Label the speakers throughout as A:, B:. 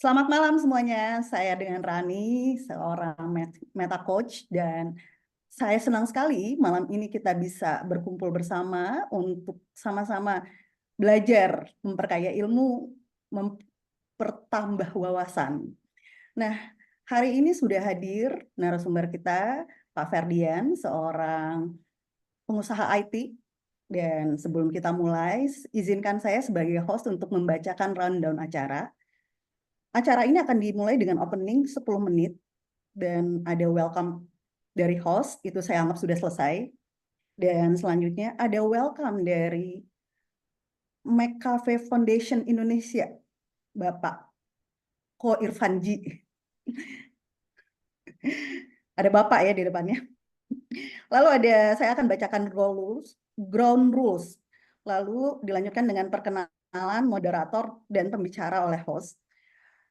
A: Selamat malam semuanya. Saya dengan Rani, seorang meta coach, dan saya senang sekali malam ini kita bisa berkumpul bersama untuk sama-sama belajar, memperkaya ilmu, mempertambah wawasan. Nah, hari ini sudah hadir narasumber kita, Pak Ferdian, seorang pengusaha IT. Dan sebelum kita mulai, izinkan saya sebagai host untuk membacakan rundown acara. Acara ini akan dimulai dengan opening 10 menit dan ada welcome dari host, itu saya anggap sudah selesai. Dan selanjutnya ada welcome dari McCafe Foundation Indonesia, Bapak Ko Irfanji. Ada Bapak ya di depannya. Lalu saya akan bacakan ground rules. Lalu dilanjutkan dengan perkenalan moderator dan pembicara oleh host.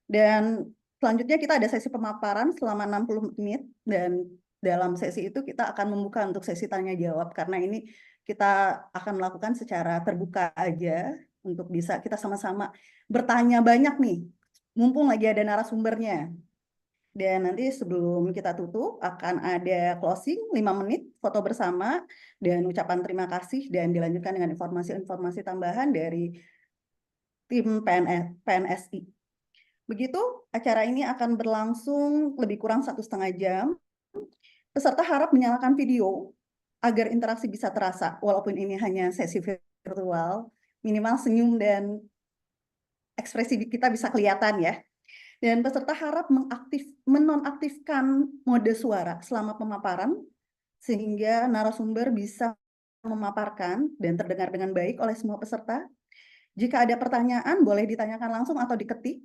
A: Dan selanjutnya kita ada sesi pemaparan selama 60 menit, dan dalam sesi itu kita akan membuka untuk sesi tanya jawab, karena ini kita akan melakukan secara terbuka aja untuk bisa kita sama-sama bertanya banyak nih, mumpung lagi ada narasumbernya. Dan nanti sebelum kita tutup akan ada closing 5 menit, foto bersama, dan ucapan terima kasih, dan dilanjutkan dengan informasi-informasi tambahan dari tim PNSI. Begitu, acara ini akan berlangsung lebih kurang 1,5 jam. Peserta harap menyalakan video agar interaksi bisa terasa, walaupun ini hanya sesi virtual, minimal senyum dan ekspresi kita bisa kelihatan ya. Dan peserta harap menonaktifkan mode suara selama pemaparan, sehingga narasumber bisa memaparkan dan terdengar dengan baik oleh semua peserta. Jika ada pertanyaan, boleh ditanyakan langsung atau diketik.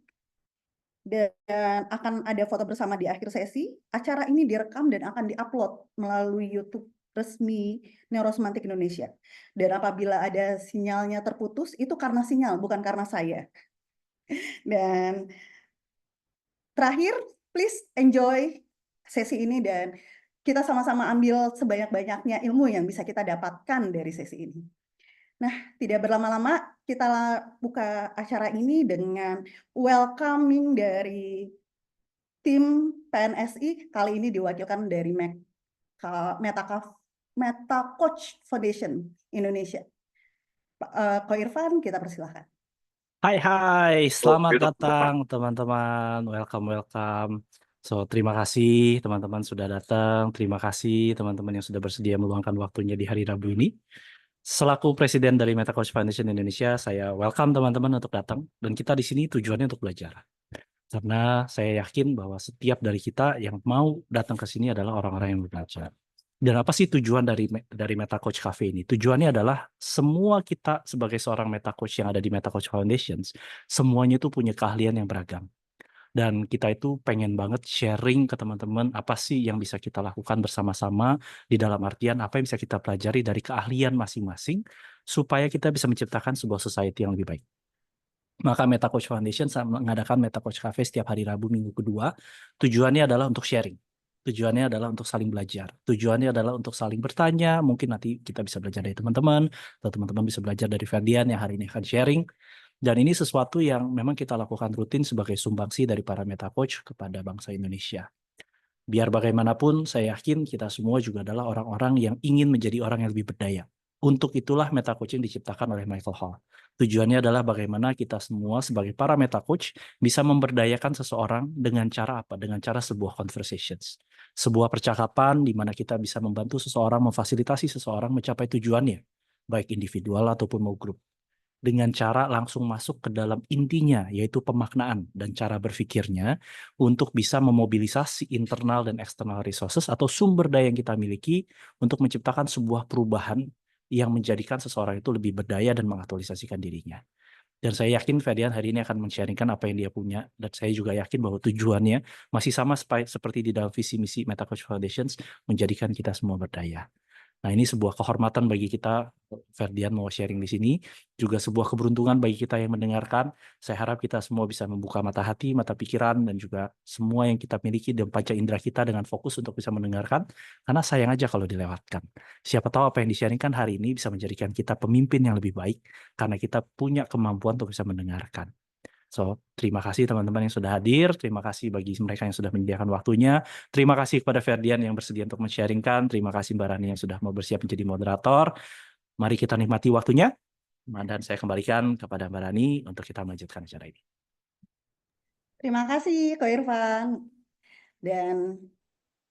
A: Dan akan ada foto bersama di akhir sesi. Acara ini direkam dan akan diupload melalui YouTube resmi Neurosemantik Indonesia. Dan apabila ada sinyalnya terputus, itu karena sinyal, bukan karena saya. Dan terakhir, please enjoy sesi ini dan kita sama-sama ambil sebanyak-banyaknya ilmu yang bisa kita dapatkan dari sesi ini. Nah, tidak berlama-lama, kita buka acara ini dengan welcoming dari tim PNSI, kali ini diwakilkan dari Meta Coach Foundation Indonesia. Ko Irfan, kita persilahkan.
B: Hai, selamat datang teman-teman, welcome. Terima kasih teman-teman sudah datang, terima kasih teman-teman yang sudah bersedia meluangkan waktunya di hari Rabu ini. Selaku Presiden dari Meta Coach Foundation Indonesia, saya welcome teman-teman untuk datang, dan kita di sini tujuannya untuk belajar. Karena saya yakin bahwa setiap dari kita yang mau datang ke sini adalah orang-orang yang belajar. Dan apa sih tujuan dari Meta Coach Cafe ini? Tujuannya adalah semua kita sebagai seorang Meta Coach yang ada di Meta Coach Foundations, semuanya itu punya keahlian yang beragam. Dan kita itu pengen banget sharing ke teman-teman apa sih yang bisa kita lakukan bersama-sama, di dalam artian apa yang bisa kita pelajari dari keahlian masing-masing supaya kita bisa menciptakan sebuah society yang lebih baik. Maka Meta Coach Foundation mengadakan Meta Coach Cafe setiap hari Rabu minggu kedua. Tujuannya adalah untuk sharing. Tujuannya adalah untuk saling belajar. Tujuannya adalah untuk saling bertanya. Mungkin nanti kita bisa belajar dari teman-teman, atau teman-teman bisa belajar dari Ferdian yang hari ini akan sharing. Dan ini sesuatu yang memang kita lakukan rutin sebagai sumbangsi dari para Meta Coach kepada bangsa Indonesia. Biar bagaimanapun, saya yakin kita semua juga adalah orang-orang yang ingin menjadi orang yang lebih berdaya. Untuk itulah Meta Coaching diciptakan oleh Michael Hall. Tujuannya adalah bagaimana kita semua sebagai para Meta Coach bisa memberdayakan seseorang dengan cara apa? Dengan cara sebuah conversations. Sebuah percakapan di mana kita bisa membantu seseorang, memfasilitasi seseorang mencapai tujuannya, baik individual ataupun mau grup. Dengan cara langsung masuk ke dalam intinya, yaitu pemaknaan dan cara berpikirnya untuk bisa memobilisasi internal dan external resources atau sumber daya yang kita miliki untuk menciptakan sebuah perubahan yang menjadikan seseorang itu lebih berdaya dan mengaktualisasikan dirinya. Dan saya yakin Ferdian hari ini akan men-sharingkan apa yang dia punya, dan saya juga yakin bahwa tujuannya masih sama seperti di dalam visi misi Meta Coach Foundations, menjadikan kita semua berdaya. Nah, ini sebuah kehormatan bagi kita, Ferdian mau sharing di sini, juga sebuah keberuntungan bagi kita yang mendengarkan. Saya harap kita semua bisa membuka mata hati, mata pikiran, dan juga semua yang kita miliki dan panca indera kita dengan fokus untuk bisa mendengarkan, karena sayang aja kalau dilewatkan. Siapa tahu apa yang di-sharingkan hari ini bisa menjadikan kita pemimpin yang lebih baik, karena kita punya kemampuan untuk bisa mendengarkan. So, terima kasih teman-teman yang sudah hadir, terima kasih bagi mereka yang sudah menyediakan waktunya, terima kasih kepada Ferdian yang bersedia untuk men-sharingkan, terima kasih Mbak Rani yang sudah mau bersiap menjadi moderator. Mari kita nikmati waktunya, dan saya kembalikan kepada Mbak Rani untuk kita melanjutkan acara ini.
A: Terima kasih, Ko Irfan. Dan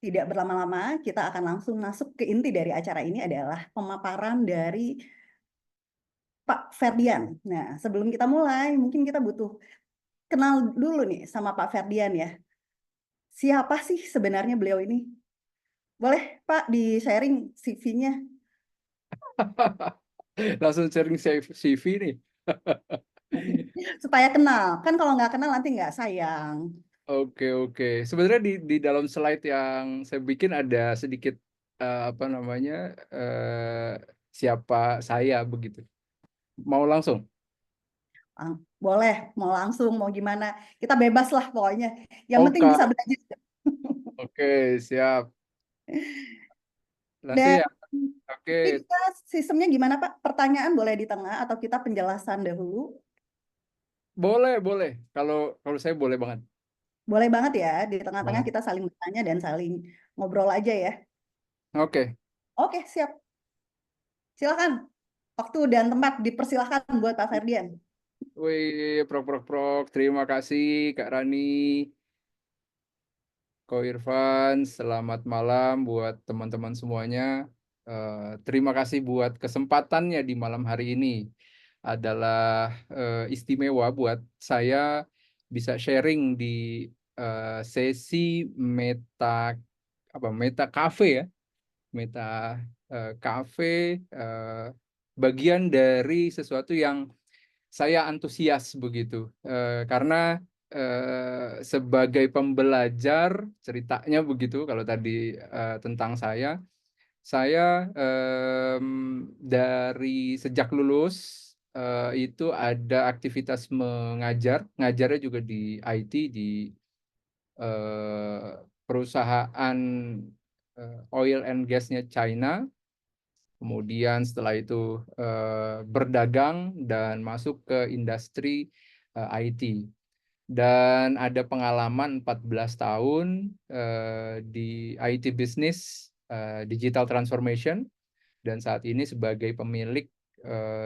A: tidak berlama-lama, kita akan langsung masuk ke inti dari acara ini adalah pemaparan dari Pak Ferdian. Nah, sebelum kita mulai, mungkin kita butuh kenal dulu nih sama Pak Ferdian ya. Siapa sih sebenarnya beliau ini? Boleh Pak di-sharing CV-nya
C: Langsung sharing CV nih.
A: supaya kenal. Kan kalau nggak kenal nanti nggak sayang.
C: Oke. Sebenarnya di dalam slide yang saya bikin ada sedikit apa namanya siapa saya begitu. Mau langsung?
A: Boleh, mau langsung, mau gimana. Kita bebas lah pokoknya. Yang penting
C: Oke.
A: bisa belajar.
C: Oke, siap. Langsung
A: Dan
C: ya. Oke,
A: kita sistemnya gimana Pak? Pertanyaan boleh di tengah atau kita penjelasan dahulu?
C: boleh. Kalau saya boleh banget.
A: Boleh banget ya. Di tengah-tengah
C: Boleh.
A: kita saling bertanya dan saling ngobrol aja ya.
C: Oke.
A: Oke, siap. Silakan. Waktu dan tempat dipersilahkan buat Pak Ferdian.
C: Wih, prok. Terima kasih Kak Rani, Ko Irfan. Selamat malam buat teman-teman semuanya. Terima kasih buat kesempatannya di malam hari ini. Adalah istimewa buat saya bisa sharing di sesi Meta Cafe ya. Meta Cafe, bagian dari sesuatu yang saya antusias begitu, karena sebagai pembelajar ceritanya begitu. Kalau tadi tentang saya dari sejak lulus itu ada aktivitas ngajarnya juga di IT, di perusahaan oil and gasnya China. Kemudian setelah itu berdagang dan masuk ke industri IT. Dan ada pengalaman 14 tahun di IT business, digital transformation, dan saat ini sebagai pemilik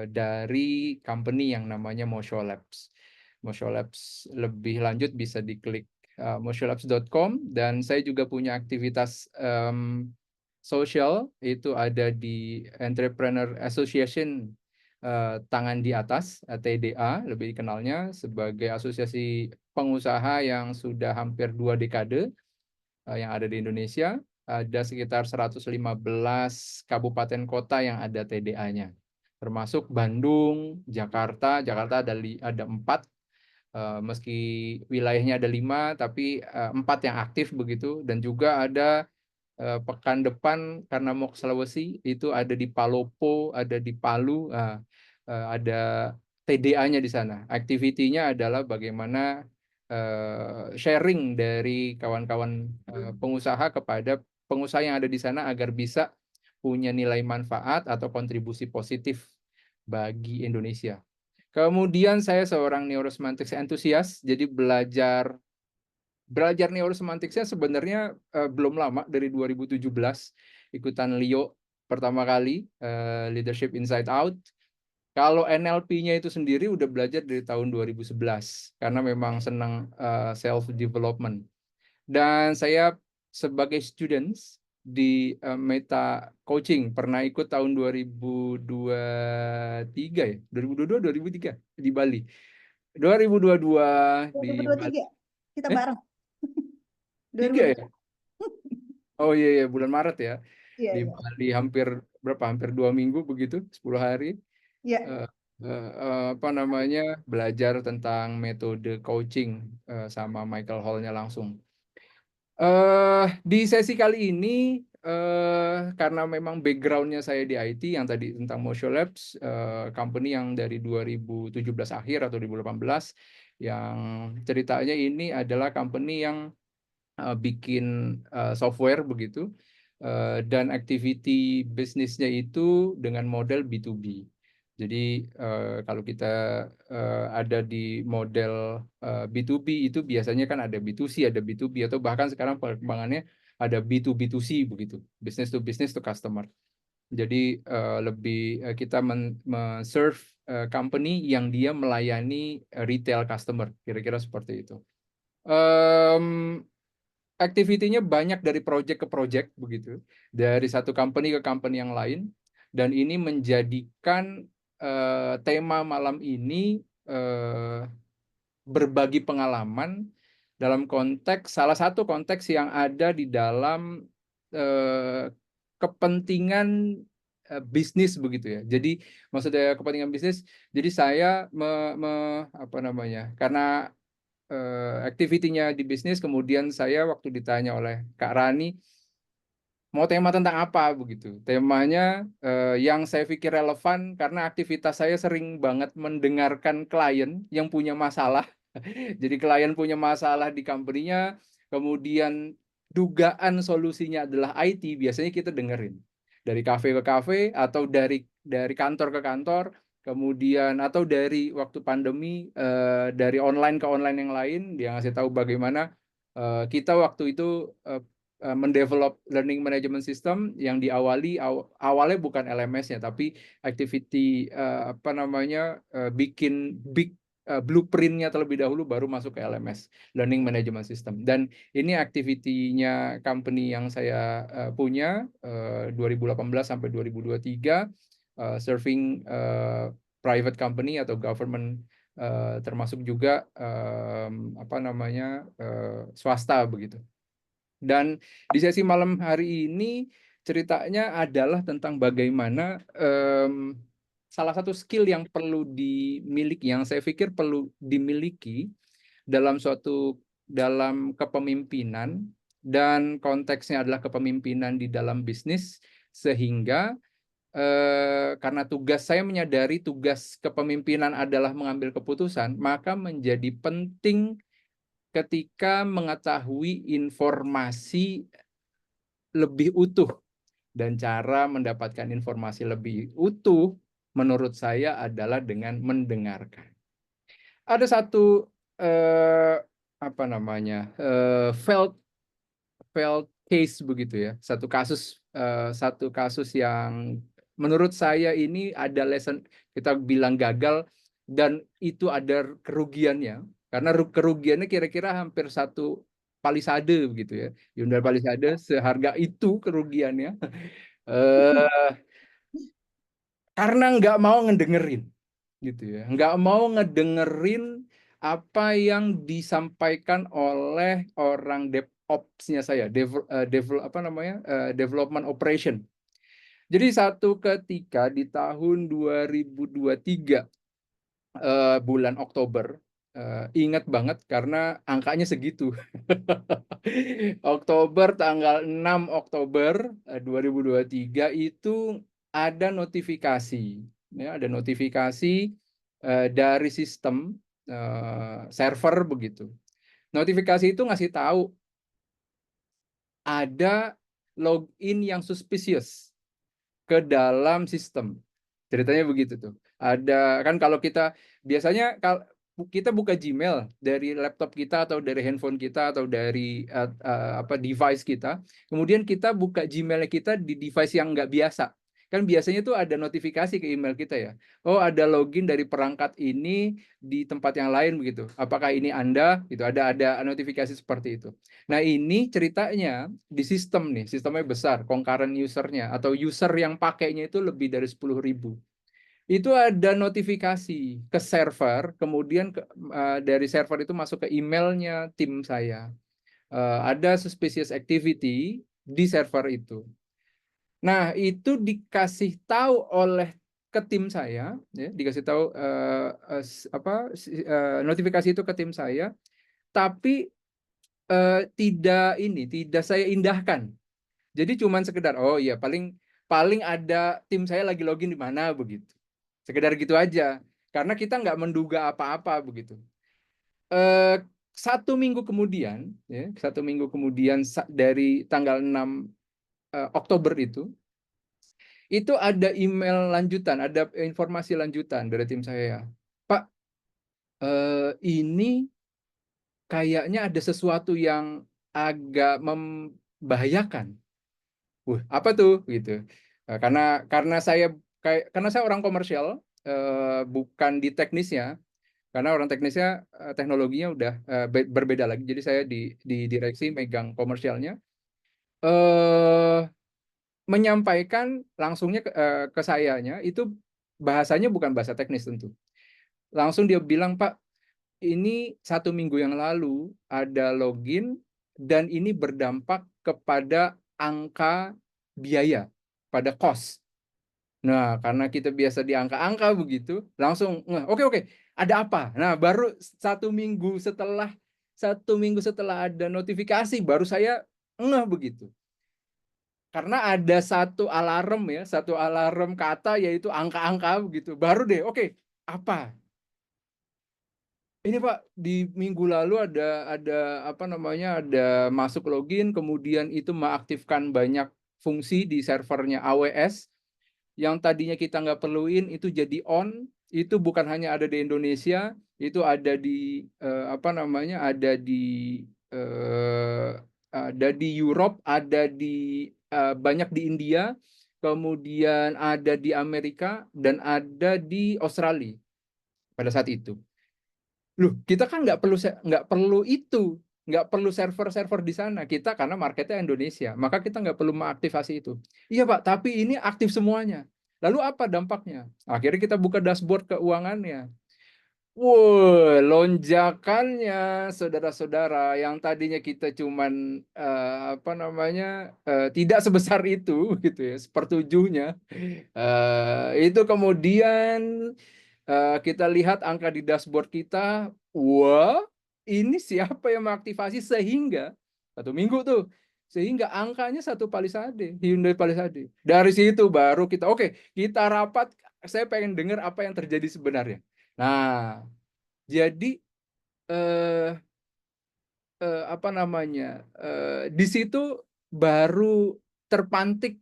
C: dari company yang namanya Mosho Labs. Mosho Labs lebih lanjut bisa diklik motiolabs.com, dan saya juga punya aktivitas sosial, itu ada di Entrepreneur Association Tangan di Atas, TDA lebih dikenalnya, sebagai asosiasi pengusaha yang sudah hampir 2 dekade yang ada di Indonesia. Ada sekitar 115 kabupaten kota yang ada TDA-nya, termasuk Bandung, Jakarta. Jakarta ada 4, meski wilayahnya ada 5, tapi 4 yang aktif begitu. Dan juga ada pekan depan karena mau ke Sulawesi, itu ada di Palopo, ada di Palu, ada TDA-nya di sana. Aktivitinya adalah bagaimana sharing dari kawan-kawan pengusaha kepada pengusaha yang ada di sana agar bisa punya nilai manfaat atau kontribusi positif bagi Indonesia. Kemudian saya seorang neurosemantics enthusiast, jadi belajar neurosemanticsnya sebenarnya belum lama, dari 2017 ikutan LIO pertama kali, Leadership Inside Out. Kalau NLP-nya itu sendiri udah belajar dari tahun 2011 karena memang senang self development. Dan saya sebagai students di Meta Coaching pernah ikut tahun 2023 ya, 2022 2003 di Bali. 2022 di Bali.
A: 2023, kita bareng.
C: 3 ya?
A: 2023.
C: Oh iya, bulan Maret ya.
A: Iya,
C: Di
A: iya.
C: Bali hampir 2 minggu begitu, 10 hari.
A: Iya.
C: Apa namanya, belajar tentang metode coaching sama Michael Hall-nya langsung. Di sesi kali ini, karena memang background-nya saya di IT yang tadi tentang Mosho Labs, company yang dari 2017 akhir atau 2018, yang ceritanya ini adalah company yang bikin software begitu, dan activity bisnisnya itu dengan model B2B. Jadi kalau kita ada di model B2B itu biasanya kan ada B2C, ada B2B, atau bahkan sekarang perkembangannya ada B2B2C begitu, business to customer. Jadi lebih kita men-serve company yang dia melayani retail customer, kira-kira seperti itu. Activity-nya banyak dari project ke project begitu, dari satu company ke company yang lain, dan ini menjadikan tema malam ini berbagi pengalaman dalam konteks, salah satu konteks yang ada di dalam kepentingan bisnis begitu ya. Jadi maksudnya kepentingan bisnis. Jadi saya apa namanya? Karena activity-nya di bisnis, kemudian saya waktu ditanya oleh Kak Rani mau tema tentang apa begitu. Temanya yang saya pikir relevan karena aktivitas saya sering banget mendengarkan klien yang punya masalah. Jadi klien punya masalah di company-nya, kemudian dugaan solusinya adalah IT, biasanya kita dengerin. Dari kafe ke kafe, atau dari kantor ke kantor, kemudian atau dari waktu pandemi, dari online ke online yang lain, dia ngasih tahu bagaimana kita waktu itu mendevelop learning management system yang diawali awalnya bukan LMS-nya, tapi activity apa namanya bikin big blueprint-nya terlebih dahulu baru masuk ke LMS, Learning Management System. Dan ini activity-nya company yang saya punya 2018 sampai 2023, serving private company atau government, termasuk juga apa namanya swasta begitu. Dan di sesi malam hari ini ceritanya adalah tentang bagaimana salah satu skill yang perlu dimiliki, yang saya pikir perlu dimiliki dalam dalam kepemimpinan, dan konteksnya adalah kepemimpinan di dalam bisnis, sehingga karena tugas saya menyadari tugas kepemimpinan adalah mengambil keputusan, maka menjadi penting ketika mengetahui informasi lebih utuh. Dan cara mendapatkan informasi lebih utuh menurut saya adalah dengan mendengarkan. Ada satu apa namanya felt case begitu ya, satu kasus yang menurut saya ini ada lesson, kita bilang gagal, dan itu ada kerugiannya, karena kerugiannya kira-kira hampir 1 palisade begitu ya, Hyundai Palisade seharga itu kerugiannya. Karena nggak mau ngedengerin gitu ya, nggak mau ngedengerin apa yang disampaikan oleh orang DevOps-nya saya, development operation. Jadi satu ketika di tahun 2023 bulan Oktober, ingat banget karena angkanya segitu. Oktober, tanggal 6 Oktober 2023 itu ada notifikasi, ya, ada notifikasi dari sistem server begitu. Notifikasi itu ngasih tahu ada login yang suspicious ke dalam sistem. Ceritanya begitu tuh. Ada kan, kalau kita biasanya kita buka Gmail dari laptop kita atau dari handphone kita atau dari apa device kita, kemudian kita buka Gmail kita di device yang nggak biasa. Kan biasanya tuh ada notifikasi ke email kita ya. Oh, ada login dari perangkat ini di tempat yang lain begitu. Apakah ini Anda? Itu ada notifikasi seperti itu. Nah, ini ceritanya di sistem nih, sistemnya besar, concurrent usernya atau user yang pakainya itu lebih dari 10.000. Itu ada notifikasi ke server, kemudian dari server itu masuk ke emailnya tim saya. Ada suspicious activity di server itu. Nah, itu dikasih tahu oleh ke tim saya, ya, dikasih tahu notifikasi itu ke tim saya, tapi tidak saya indahkan. Jadi cuman sekedar, oh iya, paling ada tim saya lagi login di mana begitu. Sekedar gitu aja, karena kita nggak menduga apa-apa begitu. 1 minggu kemudian, ya, 1 minggu kemudian dari tanggal 6 Oktober itu ada email lanjutan, ada informasi lanjutan dari tim saya. Pak, ini kayaknya ada sesuatu yang agak membahayakan. Apa tuh gitu? Karena saya orang komersial, bukan di teknisnya. Karena orang teknisnya, teknologinya udah berbeda lagi. Jadi saya di direksi megang komersialnya. Menyampaikan langsungnya ke sayanya itu bahasanya bukan bahasa teknis tentu. Langsung dia bilang, Pak, ini 1 minggu yang lalu ada login dan ini berdampak kepada angka biaya, pada cost. Nah, karena kita biasa di angka-angka begitu, langsung oke, ada apa? Nah, baru 1 minggu setelah ada notifikasi, baru saya begitu. Karena ada satu alarm kata, yaitu angka-angka begitu. Baru deh, oke, apa? Ini Pak, di minggu lalu ada masuk login, kemudian itu mengaktifkan banyak fungsi di servernya AWS yang tadinya kita nggak perluin itu jadi on. Itu bukan hanya ada di Indonesia, itu ada di Europe, banyak di India, kemudian ada di Amerika dan ada di Australia pada saat itu. Loh, kita kan nggak perlu itu, nggak perlu server-server di sana. Kita karena marketnya Indonesia, maka kita nggak perlu mengaktifasi itu. Iya Pak, tapi ini aktif semuanya. Lalu apa dampaknya? Akhirnya kita buka dashboard keuangannya. Wow, lonjakannya saudara-saudara yang tadinya kita cuman tidak sebesar itu gitu ya, sepertujuhnya. Itu kemudian kita lihat angka di dashboard kita, wah, ini siapa yang mengaktifasi sehingga 1 minggu tuh, sehingga angkanya 1 Palisade, Hyundai Palisade. Dari situ baru kita kita rapat, saya pengen dengar apa yang terjadi sebenarnya. Nah, jadi di situ baru terpantik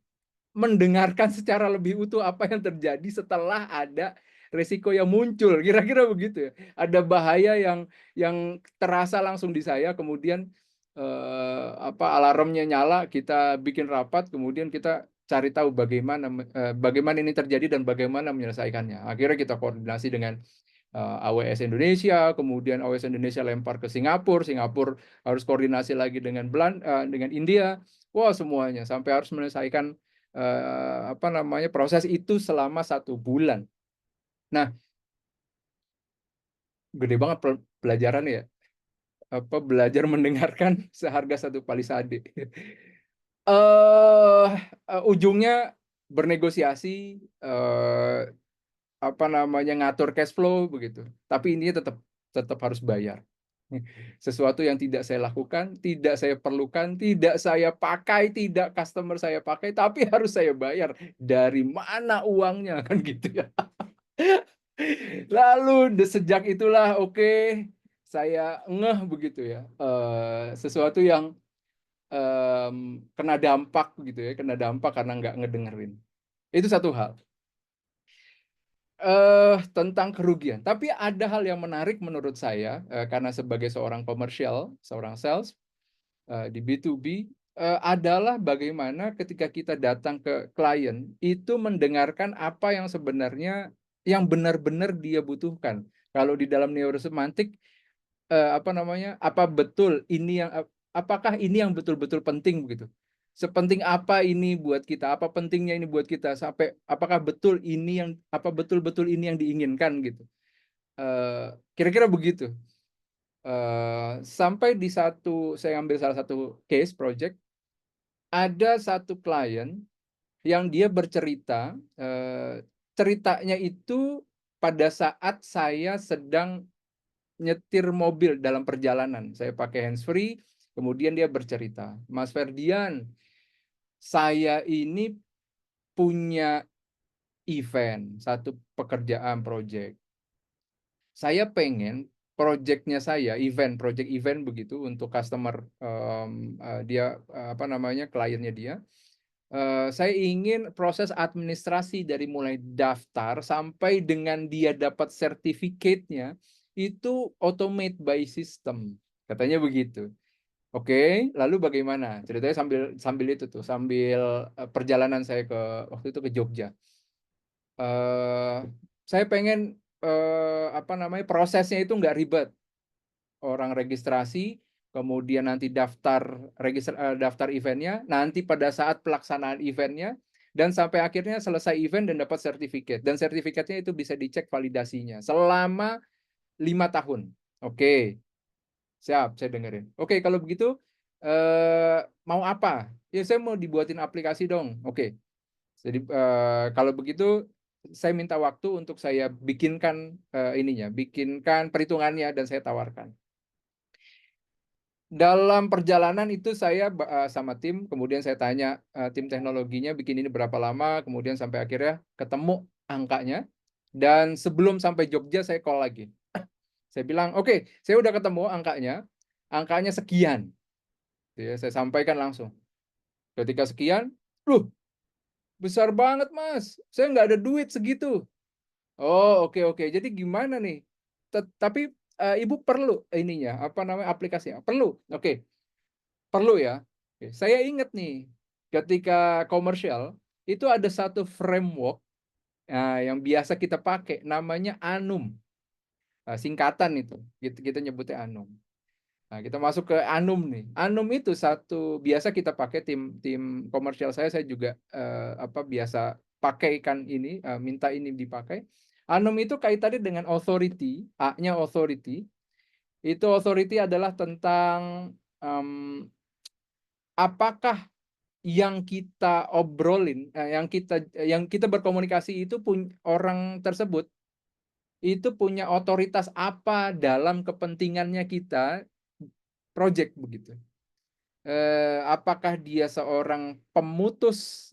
C: mendengarkan secara lebih utuh apa yang terjadi setelah ada resiko yang muncul, kira-kira begitu ya. Ada bahaya yang terasa langsung di saya, kemudian alarmnya nyala, kita bikin rapat, kemudian kita cari tahu bagaimana ini terjadi dan bagaimana menyelesaikannya. Akhirnya kita koordinasi dengan AWS Indonesia, kemudian AWS Indonesia lempar ke Singapura, Singapura harus koordinasi lagi dengan India. Wah, semuanya sampai harus menyelesaikan proses itu selama 1 bulan. Nah, gede banget pelajaran ya. Belajar mendengarkan seharga 1 Palisade. Ujungnya bernegosiasi, ngatur cash flow begitu. Tapi ini tetap harus bayar. Sesuatu yang tidak saya lakukan, tidak saya perlukan, tidak saya pakai, tidak customer saya pakai, tapi harus saya bayar. Dari mana uangnya kan gitu ya. Lalu sejak itulah saya begitu ya. Sesuatu yang kena dampak gitu ya, kena dampak karena nggak ngedengerin. Itu satu hal. Tentang kerugian. Tapi ada hal yang menarik menurut saya, karena sebagai seorang komersial, seorang sales di B2B, adalah bagaimana ketika kita datang ke klien itu mendengarkan apa yang sebenarnya yang benar-benar dia butuhkan. Kalau di dalam neurosemantik, apakah ini yang betul-betul penting begitu? Sepenting apa ini buat kita? Apa pentingnya ini buat kita? Sampai apakah betul betul-betul ini yang diinginkan gitu? Kira-kira begitu. Sampai saya ambil salah satu case project, ada satu klien yang dia bercerita, ceritanya itu pada saat saya sedang nyetir mobil dalam perjalanan. Saya pakai handsfree, kemudian dia bercerita, Mas Ferdian, saya ini punya event, satu pekerjaan project. Saya pengen project event begitu untuk customer, kliennya dia. Saya ingin proses administrasi dari mulai daftar sampai dengan dia dapat sertifikatnya itu automate by system, katanya begitu. Oke, lalu bagaimana? Ceritanya sambil itu tuh, sambil perjalanan saya waktu itu ke Jogja. Saya pengen prosesnya itu nggak ribet. Orang registrasi, kemudian nanti daftar eventnya, nanti pada saat pelaksanaan eventnya, dan sampai akhirnya selesai event dan dapat sertifikat. Dan sertifikatnya itu bisa dicek validasinya selama 5 tahun. Oke, siap, saya dengerin. Oke, kalau begitu mau apa? Ya saya mau dibuatin aplikasi dong. Oke, jadi kalau begitu saya minta waktu untuk saya bikinkan bikinkan perhitungannya dan saya tawarkan. Dalam perjalanan itu saya sama tim, kemudian saya tanya tim teknologinya bikin ini berapa lama, kemudian sampai akhirnya ketemu angkanya. Dan sebelum sampai Jogja saya call lagi. Saya bilang, oke, saya udah ketemu angkanya sekian. Ya, saya sampaikan langsung. Ketika sekian, besar banget mas, saya nggak ada duit segitu. Oh oke, jadi gimana nih? Tapi ibu perlu aplikasinya? Perlu, oke. Perlu ya. Saya ingat nih, ketika komersial itu ada satu framework yang biasa kita pakai, namanya Anum. Singkatan itu, kita nyebutnya Anum. Nah, kita masuk ke Anum nih. Anum itu biasa kita pakai tim komersial saya juga biasa pakaikan ini, minta ini dipakai. Anum itu kaitannya dengan authority, A-nya authority. Itu authority adalah tentang apakah yang kita obrolin, yang kita berkomunikasi itu orang tersebut itu punya otoritas apa dalam kepentingannya kita project begitu. Apakah dia seorang pemutus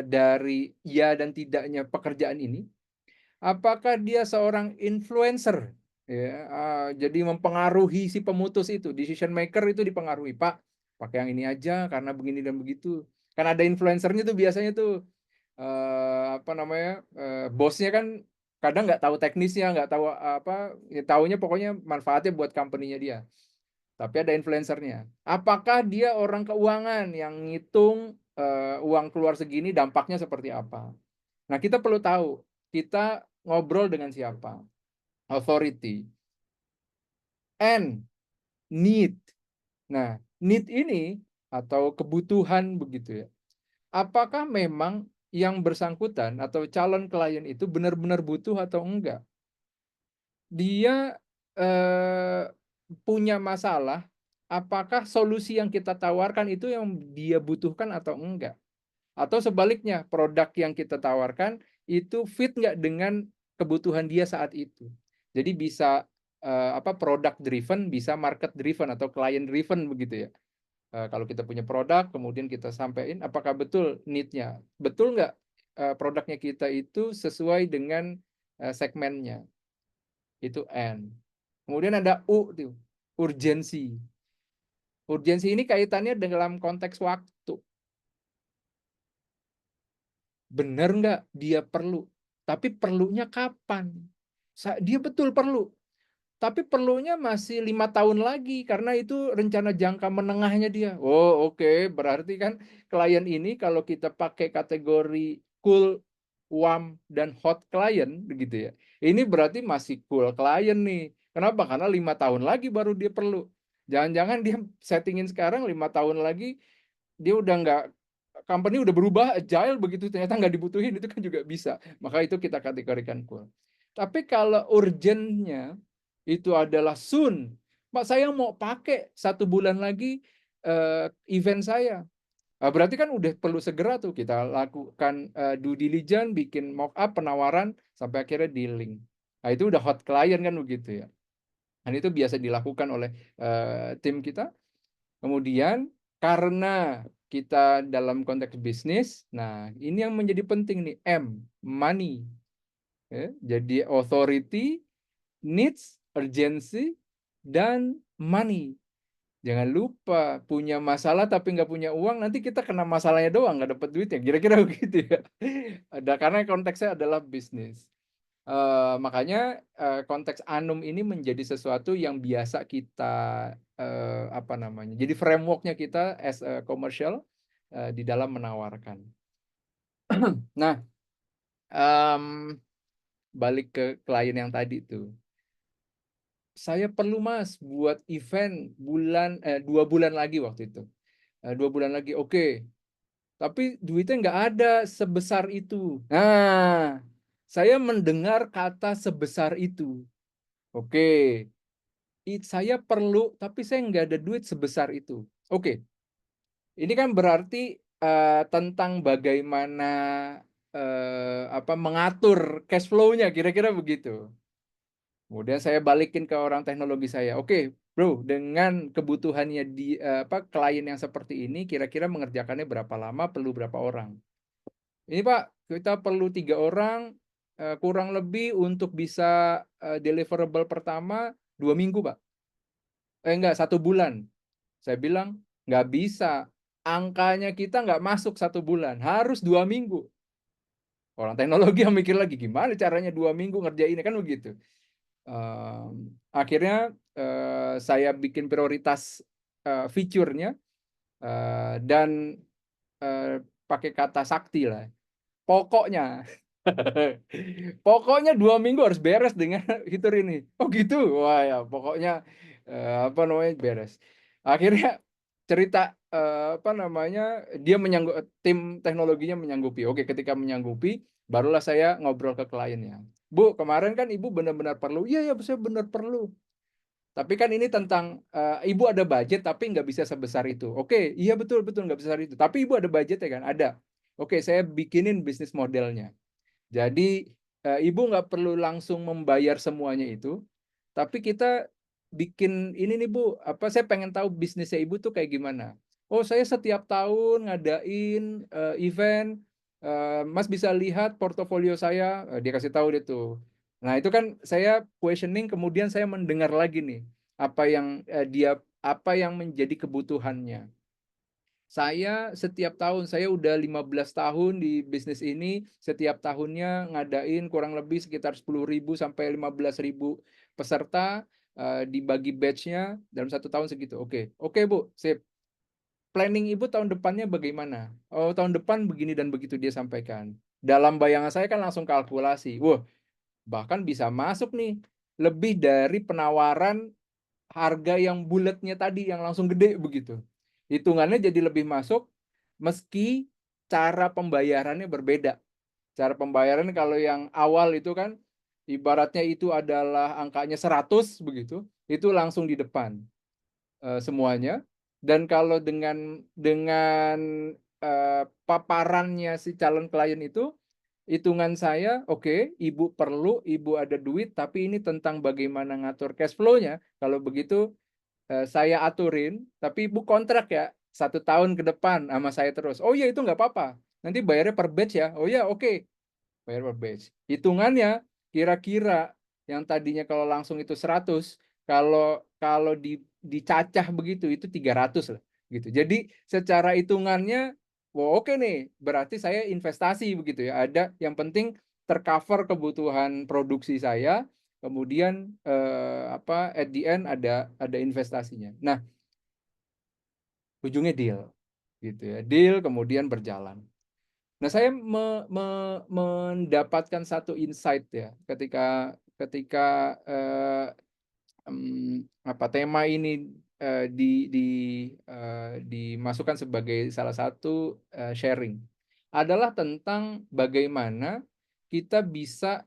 C: dari ya dan tidaknya pekerjaan ini? Apakah dia seorang influencer? Ya, jadi mempengaruhi si pemutus itu, decision maker itu dipengaruhi, Pak. Pakai yang ini aja karena begini dan begitu. Kan ada influencernya tuh biasanya tuh bosnya kan kadang nggak tahu teknisnya, nggak tahu ya taunya pokoknya manfaatnya buat company-nya dia. Tapi ada influencernya. Apakah dia orang keuangan yang ngitung uang keluar segini dampaknya seperti apa? Nah, kita perlu tahu kita ngobrol dengan siapa. Authority. And need. Nah, need ini atau kebutuhan begitu ya. Apakah memang yang bersangkutan atau calon klien itu benar-benar butuh atau enggak? Dia punya masalah, apakah solusi yang kita tawarkan itu yang dia butuhkan atau enggak? Atau sebaliknya, produk yang kita tawarkan itu fit nggak dengan kebutuhan dia saat itu. Jadi bisa product driven, bisa market driven atau client driven begitu ya. Kalau kita punya produk, kemudian kita sampaikan apakah betul need-nya. Betul nggak produknya kita itu sesuai dengan segmennya. Itu N. Kemudian ada U, tuh, urgensi. Urgensi ini kaitannya dalam konteks waktu. Benar nggak dia perlu? Tapi perlunya kapan? Dia betul perlu. Tapi perlunya masih 5 tahun lagi karena itu rencana jangka menengahnya dia. Oh oke, berarti kan klien ini kalau kita pakai kategori cool, warm, dan hot client begitu ya. Ini berarti masih cool client nih. Kenapa? Karena 5 tahun lagi baru dia perlu. Jangan-jangan dia settingin sekarang 5 tahun lagi dia udah nggak, company udah berubah agile begitu, ternyata nggak dibutuhin, itu kan juga bisa. Maka itu kita kategorikan cool. Tapi kalau urgentnya itu adalah soon, Pak saya mau pakai 1 bulan lagi event saya. Berarti kan udah perlu segera tuh kita lakukan due diligence, bikin mock up penawaran sampai akhirnya dealing. Nah itu udah hot client kan begitu ya. Dan itu biasa dilakukan oleh tim kita. Kemudian karena kita dalam konteks bisnis, nah ini yang menjadi penting nih, M, money. Jadi authority, needs, urgency, dan money. Jangan lupa punya masalah tapi nggak punya uang, nanti kita kena masalahnya doang, nggak dapat duitnya. Kira-kira begitu ya. Karena konteksnya adalah bisnis. Makanya konteks Anum ini menjadi sesuatu yang biasa kita jadi frameworknya kita as a commercial di dalam menawarkan. Nah, balik ke klien yang tadi tuh. Saya perlu Mas buat event 2 bulan lagi waktu itu. 2 bulan lagi, oke. Tapi duitnya nggak ada sebesar itu. Nah, saya mendengar kata sebesar itu. Oke, saya perlu, tapi saya nggak ada duit sebesar itu. Oke, ini kan berarti tentang bagaimana mengatur cash flow-nya, kira-kira begitu. Kemudian saya balikin ke orang teknologi saya. Oke, bro, dengan kebutuhannya klien yang seperti ini, kira-kira mengerjakannya berapa lama, perlu berapa orang? Ini Pak, kita perlu 3 orang, kurang lebih untuk bisa deliverable pertama 2 minggu Pak. Enggak, 1 bulan. Saya bilang, nggak bisa. Angkanya kita nggak masuk 1 bulan, harus 2 minggu. Orang teknologi yang mikir lagi, gimana caranya 2 minggu ngerjainnya, kan begitu. Akhirnya saya bikin prioritas fiturnya dan pakai kata sakti lah. Pokoknya, pokoknya 2 minggu harus beres dengan fitur ini. Oh gitu, wah ya pokoknya beres. Akhirnya cerita dia tim teknologinya menyanggupi. Oke, ketika menyanggupi, barulah saya ngobrol ke kliennya. Bu, kemarin kan Ibu benar-benar perlu. Iya, saya benar perlu. Tapi kan ini tentang Ibu ada budget tapi nggak bisa sebesar itu. Oke, iya betul nggak besar itu. Tapi Ibu ada budget ya kan? Ada. Oke, saya bikinin bisnis modelnya. Jadi Ibu nggak perlu langsung membayar semuanya itu. Tapi kita bikin ini nih Bu, saya pengen tahu bisnisnya Ibu tuh kayak gimana. Oh, saya setiap tahun ngadain event, Mas bisa lihat portofolio saya, dia kasih tahu dia tuh. Nah, itu kan saya questioning, kemudian saya mendengar lagi nih apa yang menjadi kebutuhannya. Saya setiap tahun, saya udah 15 tahun di bisnis ini, setiap tahunnya ngadain kurang lebih sekitar 10.000 sampai 15.000 peserta, dibagi batch-nya dalam 1 tahun segitu. Oke, Bu, sip. Planning Ibu tahun depannya bagaimana? Oh, tahun depan begini dan begitu, dia sampaikan. Dalam bayangan saya kan langsung kalkulasi. Wah, bahkan bisa masuk nih lebih dari penawaran harga yang bulatnya tadi yang langsung gede begitu. Hitungannya jadi lebih masuk meski cara pembayarannya berbeda. Cara pembayaran kalau yang awal itu kan ibaratnya itu adalah angkanya 100 begitu, itu langsung di depan semuanya. Dan kalau dengan paparannya si calon klien itu, hitungan saya, oke, Ibu perlu, Ibu ada duit, tapi ini tentang bagaimana ngatur cash flow-nya. Kalau begitu saya aturin, tapi Ibu kontrak ya 1 tahun ke depan sama saya terus. Oh iya, itu nggak apa-apa. Nanti bayarnya per batch ya. Oh iya, oke. Bayar per batch. Hitungannya kira-kira yang tadinya kalau langsung itu 100, kalau dicacah begitu itu 300 lah gitu. Jadi secara hitungannya, wah oke nih, berarti saya investasi begitu ya. Ada yang penting tercover kebutuhan produksi saya, kemudian at the end ada investasinya. Nah, ujungnya deal gitu ya. Deal kemudian berjalan. Nah, saya mendapatkan satu insight ya ketika tema ini dimasukkan sebagai salah satu sharing adalah tentang bagaimana kita bisa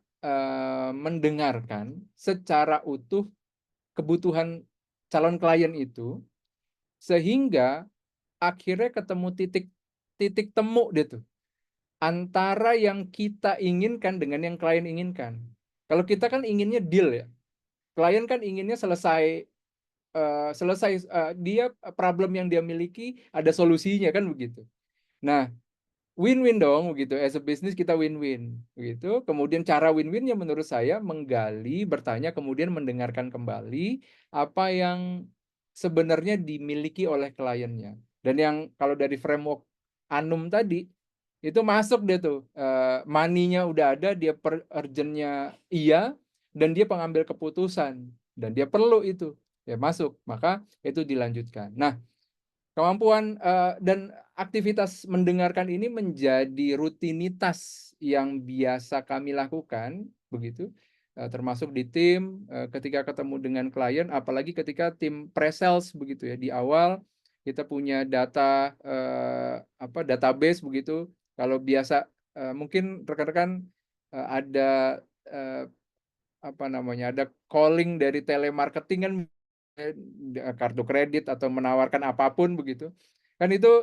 C: mendengarkan secara utuh kebutuhan calon klien itu sehingga akhirnya ketemu titik temu dia tuh antara yang kita inginkan dengan yang klien inginkan. Kalau kita kan inginnya deal ya, klien kan inginnya selesai dia problem yang dia miliki ada solusinya kan begitu. Nah, win-win dong begitu. As a business kita win-win begitu. Kemudian cara win-winnya menurut saya menggali, bertanya, kemudian mendengarkan kembali apa yang sebenarnya dimiliki oleh kliennya. Dan yang kalau dari framework Anum tadi, itu masuk dia tuh, money-nya udah ada, dia urgent-nya iya, dan dia pengambil keputusan, dan dia perlu itu, ya masuk, maka itu dilanjutkan. Nah, kemampuan dan aktivitas mendengarkan ini menjadi rutinitas yang biasa kami lakukan, begitu, termasuk di tim, ketika ketemu dengan klien, apalagi ketika tim pre-sales begitu ya, di awal kita punya data, database begitu. Kalau biasa, mungkin rekan-rekan ada ada calling dari telemarketing kan, kartu kredit atau menawarkan apapun begitu. Kan itu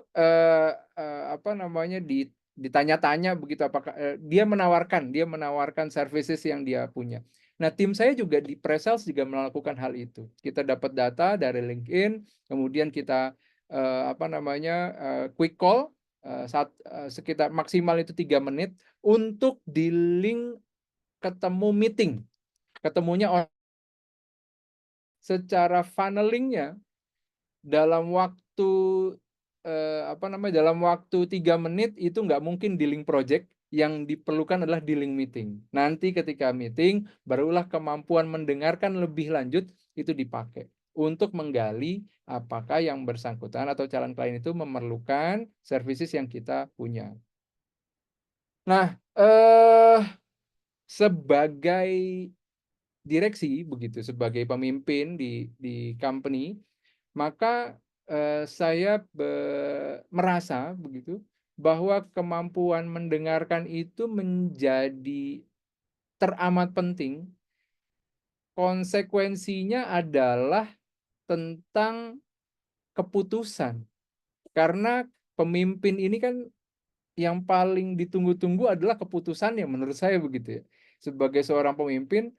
C: ditanya-tanya begitu, apakah dia menawarkan services yang dia punya. Nah, tim saya juga di pre-sales juga melakukan hal itu. Kita dapat data dari LinkedIn, kemudian kita quick call sekitar maksimal itu 3 menit untuk di-link ketemu meeting. Ketemunya secara funnelingnya dalam waktu dalam waktu 3 menit itu nggak mungkin di link project, yang diperlukan adalah di link meeting. Nanti ketika meeting barulah kemampuan mendengarkan lebih lanjut itu dipakai untuk menggali apakah yang bersangkutan atau calon klien itu memerlukan services yang kita punya. Nah, sebagai direksi begitu, sebagai pemimpin di company, maka saya merasa begitu bahwa kemampuan mendengarkan itu menjadi teramat penting. Konsekuensinya adalah tentang keputusan. Karena pemimpin ini kan yang paling ditunggu-tunggu adalah keputusannya, menurut saya begitu ya. Sebagai seorang pemimpin,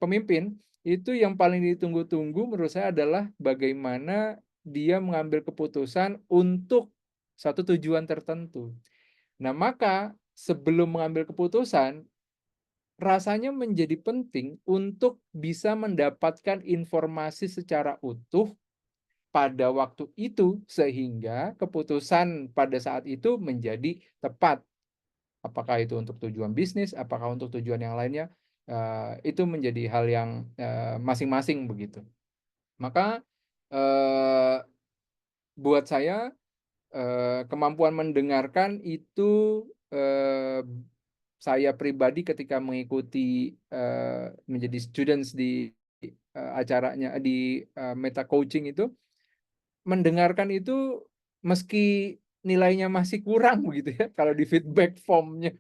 C: pemimpin itu yang paling ditunggu-tunggu menurut saya adalah bagaimana dia mengambil keputusan untuk satu tujuan tertentu. Nah, maka sebelum mengambil keputusan, rasanya menjadi penting untuk bisa mendapatkan informasi secara utuh pada waktu itu, sehingga keputusan pada saat itu menjadi tepat. Apakah itu untuk tujuan bisnis, apakah untuk tujuan yang lainnya, itu menjadi hal yang masing-masing begitu. Maka buat saya kemampuan mendengarkan itu, saya pribadi ketika mengikuti menjadi students di acaranya di Meta Coaching itu, mendengarkan itu meski nilainya masih kurang begitu ya, kalau di feedback formnya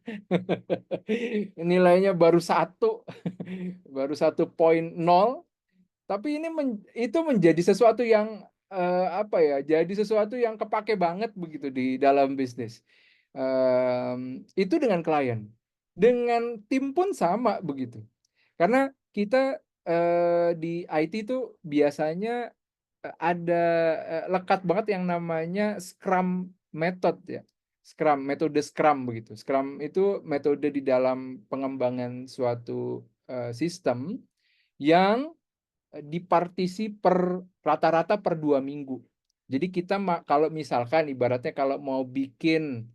C: nilainya baru 1 baru 1.0, tapi ini itu menjadi sesuatu yang jadi sesuatu yang kepake banget begitu di dalam bisnis. Itu dengan klien, dengan tim pun sama begitu. Karena kita di IT itu biasanya ada lekat banget yang namanya Scrum method ya. Metode Scrum begitu. Scrum itu metode di dalam pengembangan suatu sistem yang dipartisi rata-rata per 2 minggu. Jadi kita kalau misalkan ibaratnya kalau mau bikin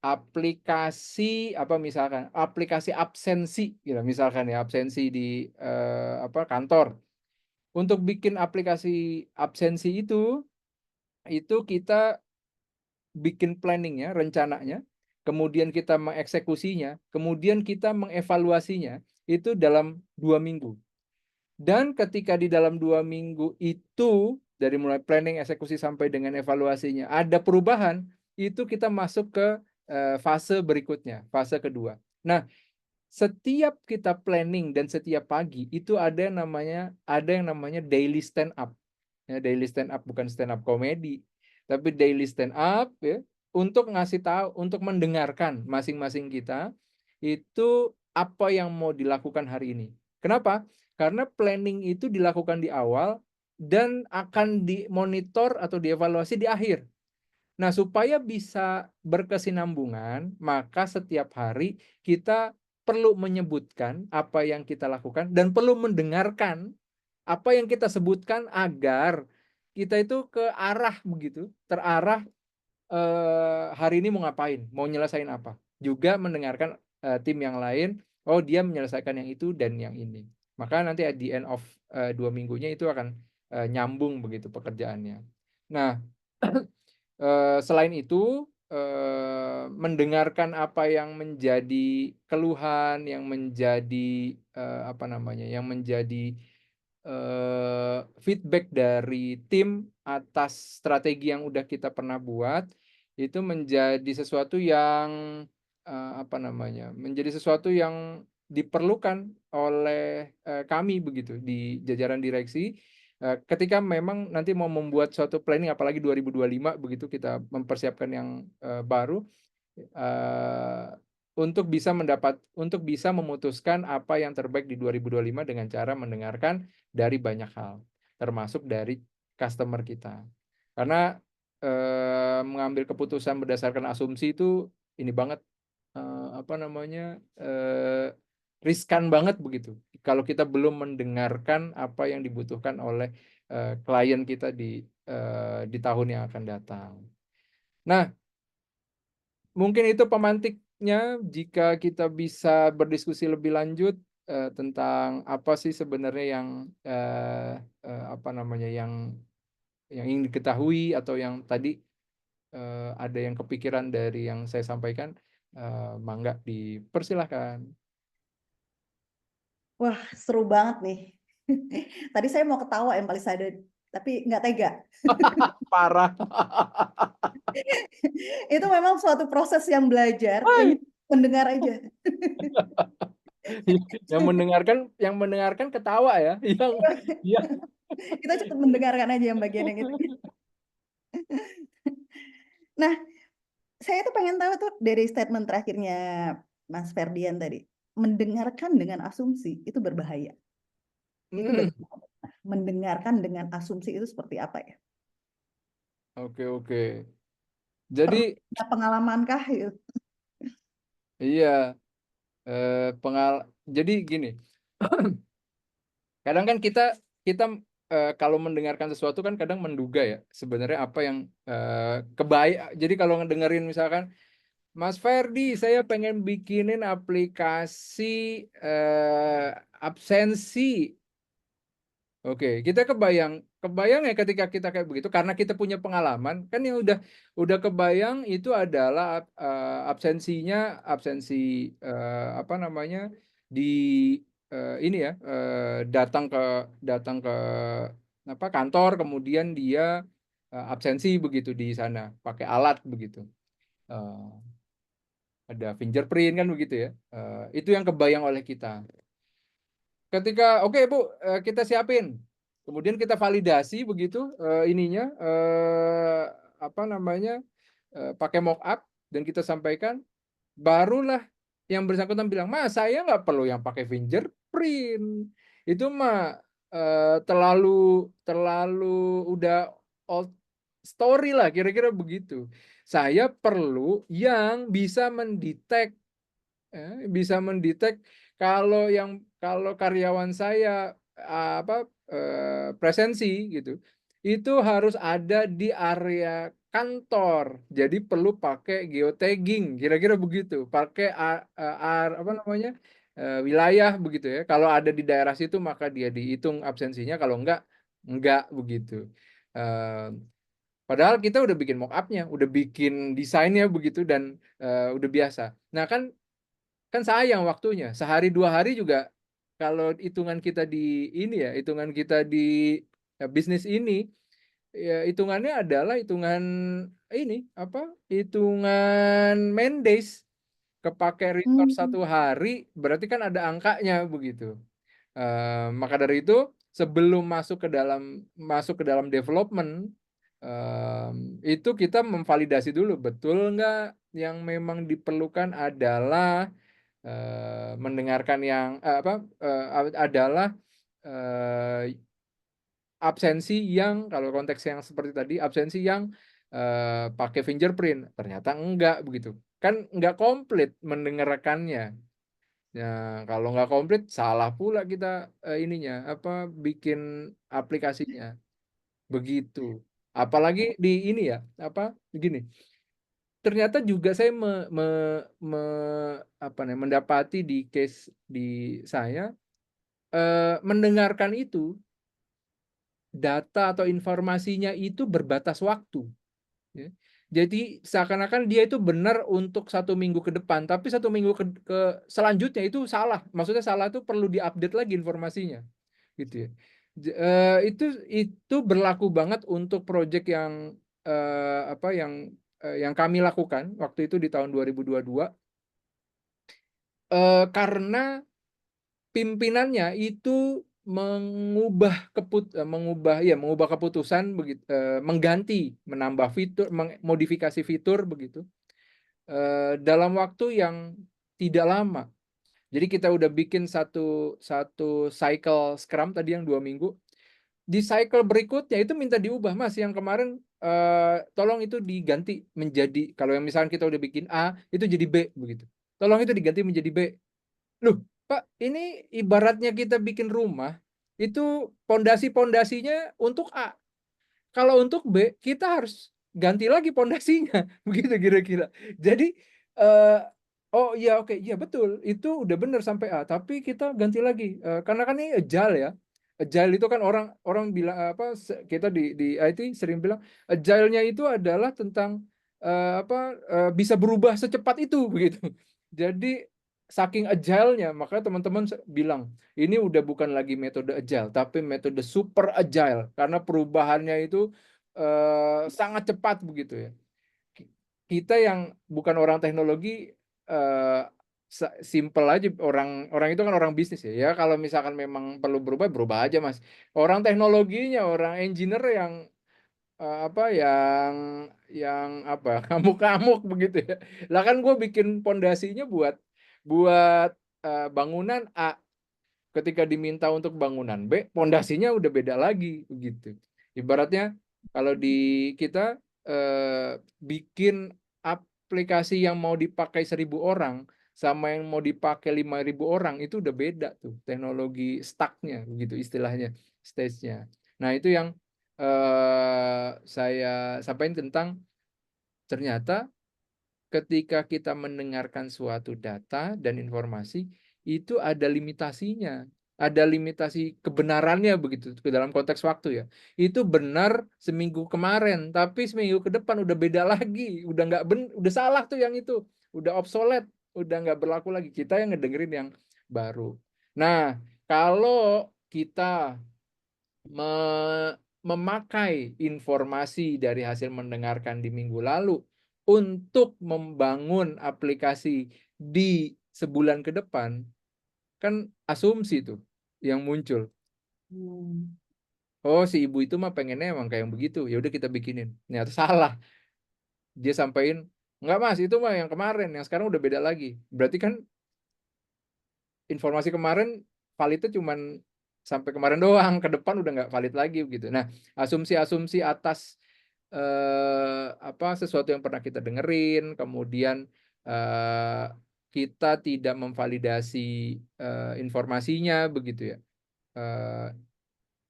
C: aplikasi aplikasi absensi gitu, misalkan ya, absensi di kantor. Untuk bikin aplikasi absensi itu kita bikin planning-nya, rencananya, kemudian kita mengeksekusinya, kemudian kita mengevaluasinya itu dalam 2 minggu. Dan ketika di dalam 2 minggu itu, dari mulai planning, eksekusi sampai dengan evaluasinya, ada perubahan, itu kita masuk ke fase berikutnya, fase kedua. Nah, setiap kita planning dan setiap pagi itu ada yang namanya daily stand up. Ya, daily stand up bukan stand up komedi, tapi daily stand up ya, untuk ngasih tahu, untuk mendengarkan masing-masing kita itu apa yang mau dilakukan hari ini. Kenapa? Karena planning itu dilakukan di awal dan akan dimonitor atau dievaluasi di akhir. Nah, supaya bisa berkesinambungan, maka setiap hari kita perlu menyebutkan apa yang kita lakukan dan perlu mendengarkan apa yang kita sebutkan agar kita itu ke arah begitu, terarah hari ini mau ngapain, mau nyelesain apa. Juga mendengarkan tim yang lain, oh dia menyelesaikan yang itu dan yang ini. Maka nanti at the end of 2 minggunya itu akan nyambung begitu pekerjaannya. Nah, selain itu mendengarkan apa yang menjadi keluhan, yang menjadi apa namanya, yang menjadi feedback dari tim atas strategi yang udah kita pernah buat, itu menjadi sesuatu yang apa namanya, menjadi sesuatu yang diperlukan oleh kami begitu di jajaran direksi. Ketika memang nanti mau membuat suatu planning, apalagi 2025 begitu kita mempersiapkan yang baru, untuk bisa memutuskan apa yang terbaik di 2025 dengan cara mendengarkan dari banyak hal, termasuk dari customer kita. Karena mengambil keputusan berdasarkan asumsi itu ini banget, apa namanya, riskan banget begitu. Kalau kita belum mendengarkan apa yang dibutuhkan oleh klien kita di tahun yang akan datang. Nah, mungkin itu pemantiknya. Jika kita bisa berdiskusi lebih lanjut tentang apa sih sebenarnya yang apa namanya, yang ingin diketahui atau yang tadi ada yang kepikiran dari yang saya sampaikan, mangga dipersilahkan.
A: Wah, seru banget nih. Tadi saya mau ketawa yang paling sadar, tapi nggak tega.
C: Parah.
A: Itu memang suatu proses yang belajar, yang mendengar aja.
C: Yang mendengarkan ketawa ya. Yang
A: Kita cukup mendengarkan aja yang bagian yang itu. Nah, saya tuh pengen tahu tuh dari statement terakhirnya Mas Ferdian tadi, mendengarkan dengan asumsi itu berbahaya. Itu bagaimana? Mendengarkan dengan asumsi itu seperti apa ya?
C: Oke. Jadi
A: Ada pengalaman-kah gitu?
C: iya, jadi gini, kadang kan kita kalau mendengarkan sesuatu kan kadang menduga ya sebenarnya apa yang jadi kalau ngedengerin misalkan, Mas Ferdi, saya pengen bikinin aplikasi absensi. Oke, kita kebayang ya ketika kita kayak begitu karena kita punya pengalaman kan, yang udah kebayang itu adalah absensi apa namanya, di ini ya, datang ke apa, kantor, kemudian dia absensi begitu di sana pakai alat begitu. Ada fingerprint kan begitu ya. Itu yang kebayang oleh kita. Ketika oke Bu, kita siapin. Kemudian kita validasi begitu ininya apa namanya, pakai mockup dan kita sampaikan, barulah yang bersangkutan bilang, "Mas, saya nggak perlu yang pakai fingerprint. Itu mah terlalu udah old story lah," kira-kira begitu. Saya perlu yang bisa mendetek kalau karyawan saya presensi gitu, itu harus ada di area kantor. Jadi perlu pakai geotagging, kira-kira begitu. Pakai apa namanya, wilayah begitu ya. Kalau ada di daerah situ maka dia dihitung absensinya, kalau enggak begitu. Padahal kita udah bikin mock-up-nya, udah bikin desainnya begitu dan udah biasa. Nah kan sayang waktunya, sehari 2 hari juga kalau hitungan kita di ini ya, hitungan kita di bisnis ini, ya hitungannya adalah hitungan ini, apa, hitungan man days, kepake resource 1 hari, berarti kan ada angkanya begitu. Maka dari itu sebelum masuk ke dalam development, itu kita memvalidasi dulu, betul nggak yang memang diperlukan adalah mendengarkan yang adalah absensi yang, kalau konteks yang seperti tadi, absensi yang pakai fingerprint. Ternyata enggak begitu. Kan enggak komplit mendengarkannya. Ya, kalau nggak komplit salah pula kita ininya apa bikin aplikasinya begitu. Apalagi di ini ya apa begini. Ternyata juga saya apa namanya, mendapati di case di saya mendengarkan itu data atau informasinya itu berbatas waktu. Ya. Jadi seakan-akan dia itu benar untuk 1 minggu ke depan, tapi 1 minggu selanjutnya itu salah. Maksudnya salah itu perlu diupdate lagi informasinya, gitu ya. Itu berlaku banget untuk proyek yang apa yang kami lakukan waktu itu di tahun 2022 karena pimpinannya itu mengubah keputusan begitu, mengganti, menambah fitur, modifikasi fitur begitu dalam waktu yang tidak lama. Jadi kita udah bikin satu cycle Scrum tadi yang 2 minggu. Di cycle berikutnya itu minta diubah, Mas. Yang kemarin tolong itu diganti menjadi, kalau yang misalkan kita udah bikin A itu jadi B begitu. Tolong itu diganti menjadi B. Loh, Pak, ini ibaratnya kita bikin rumah, itu pondasinya untuk A. Kalau untuk B, kita harus ganti lagi pondasinya, begitu kira-kira. Jadi, oh iya oke, iya betul, itu udah benar sampai A, tapi kita ganti lagi, karena kan ini agile ya. Agile itu kan orang bilang apa, kita di IT sering bilang agile-nya itu adalah tentang bisa berubah secepat itu begitu. Jadi saking agile-nya, makanya teman-teman bilang ini udah bukan lagi metode agile, tapi metode super agile karena perubahannya itu sangat cepat begitu ya. Kita yang bukan orang teknologi simple aja, orang itu kan orang bisnis ya. Ya kalau misalkan memang perlu berubah aja, Mas. Orang teknologinya, orang engineer yang yang apa ngamuk-ngamuk begitu ya. Lah kan gue bikin pondasinya buat bangunan A, ketika diminta untuk bangunan B, pondasinya udah beda lagi begitu. Ibaratnya kalau di kita bikin aplikasi yang mau dipakai 1.000 orang sama yang mau dipakai 5.000 orang itu udah beda tuh teknologi stacknya begitu istilahnya, stage-nya. Nah itu yang saya sampaikan tentang ternyata ketika kita mendengarkan suatu data dan informasi itu ada limitasinya, ada limitasi kebenarannya begitu ke dalam konteks waktu ya. Itu benar seminggu kemarin, tapi seminggu ke depan udah beda lagi, udah salah tuh yang itu, udah obsolete, udah nggak berlaku lagi. Kita yang ngedengerin yang baru. Nah, kalau kita memakai informasi dari hasil mendengarkan di minggu lalu untuk membangun aplikasi di sebulan ke depan, kan asumsi tuh yang muncul. Oh, si ibu itu mah pengennya emang kayak begitu. Ya udah kita bikinin. Ternyata salah. Dia sampaikan, enggak Mas, itu mah yang kemarin, yang sekarang udah beda lagi. Berarti kan informasi kemarin validnya cuman sampai kemarin doang, ke depan udah nggak valid lagi gitu. Nah, asumsi-asumsi atas sesuatu yang pernah kita dengerin, kemudian kita tidak memvalidasi informasinya begitu ya.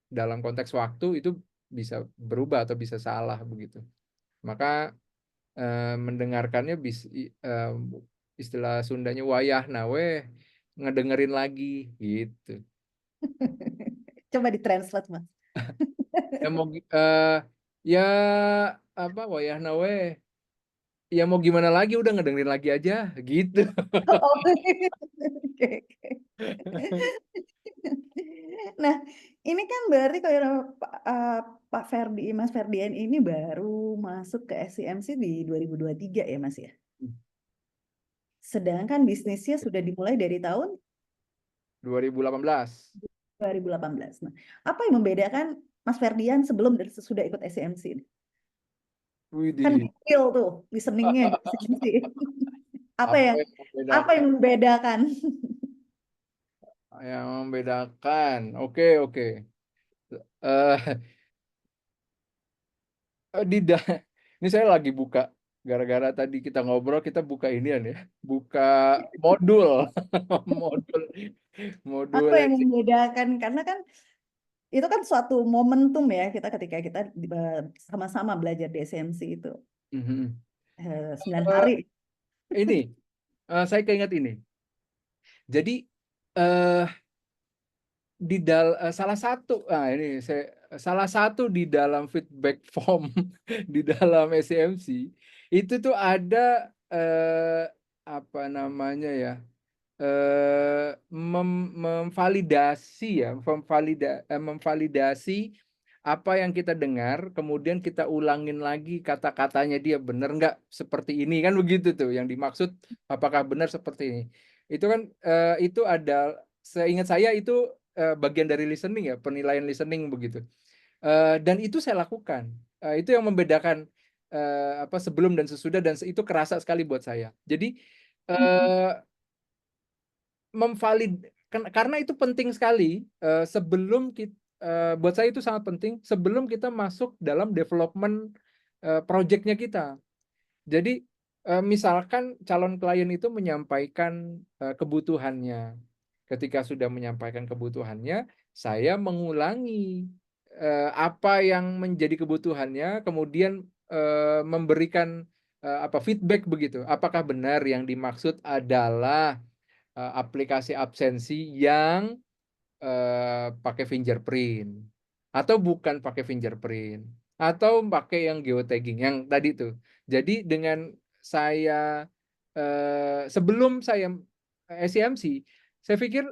C: Dalam konteks waktu itu bisa berubah atau bisa salah begitu. Maka mendengarkannya istilah Sundanya wayah nawe, ngedengerin lagi gitu.
A: Coba ditranslate, Mas.
C: Ya mau ya apa wayah nawe, ya mau gimana lagi, udah ngedengerin lagi aja gitu.
A: Oke. Nah, ini kan berarti kalau Pak Mas Ferdian ini baru masuk ke SCMC di 2023 ya, Mas ya? Sedangkan bisnisnya sudah dimulai dari tahun
C: 2018.
A: 2018. Nah, apa yang membedakan Mas Ferdian sebelum dan sesudah ikut SCMC ini? Kan
C: Widih.
A: detail tuh listeningnya di SCMC. Apa
C: Apa
A: yang
C: yang
A: membedakan?
C: Yang membedakan, oke. Eh, ini saya lagi buka gara-gara tadi kita ngobrol, kita buka inian ya, buka modul, modul
A: Apa yang membedakan? Karena kan itu kan suatu momentum ya kita ketika kita sama-sama belajar di SMC itu
C: Mhm.
A: 9
C: Eh,
A: hari.
C: ini saya keinget ini. Jadi eh salah satu di dalam feedback form di dalam SMC itu tuh ada apa namanya ya, memvalidasi apa yang kita dengar, kemudian kita ulangin lagi kata-katanya dia benar nggak seperti ini, kan begitu tuh yang dimaksud, apakah benar seperti ini. Itu kan itu ada, seingat saya itu bagian dari listening ya, penilaian listening begitu. Dan itu saya lakukan. Itu yang membedakan apa sebelum dan sesudah, dan itu kerasa sekali buat saya. Jadi karena itu penting sekali sebelum buat saya itu sangat penting sebelum kita masuk dalam development project-nya kita. Jadi misalkan calon klien itu menyampaikan kebutuhannya. Ketika sudah menyampaikan kebutuhannya, saya mengulangi apa yang menjadi kebutuhannya, kemudian memberikan feedback begitu. Apakah benar yang dimaksud adalah aplikasi absensi yang pakai fingerprint, atau bukan pakai fingerprint, atau pakai yang geotagging yang tadi tuh. Jadi dengan saya sebelum saya SCMC, saya pikir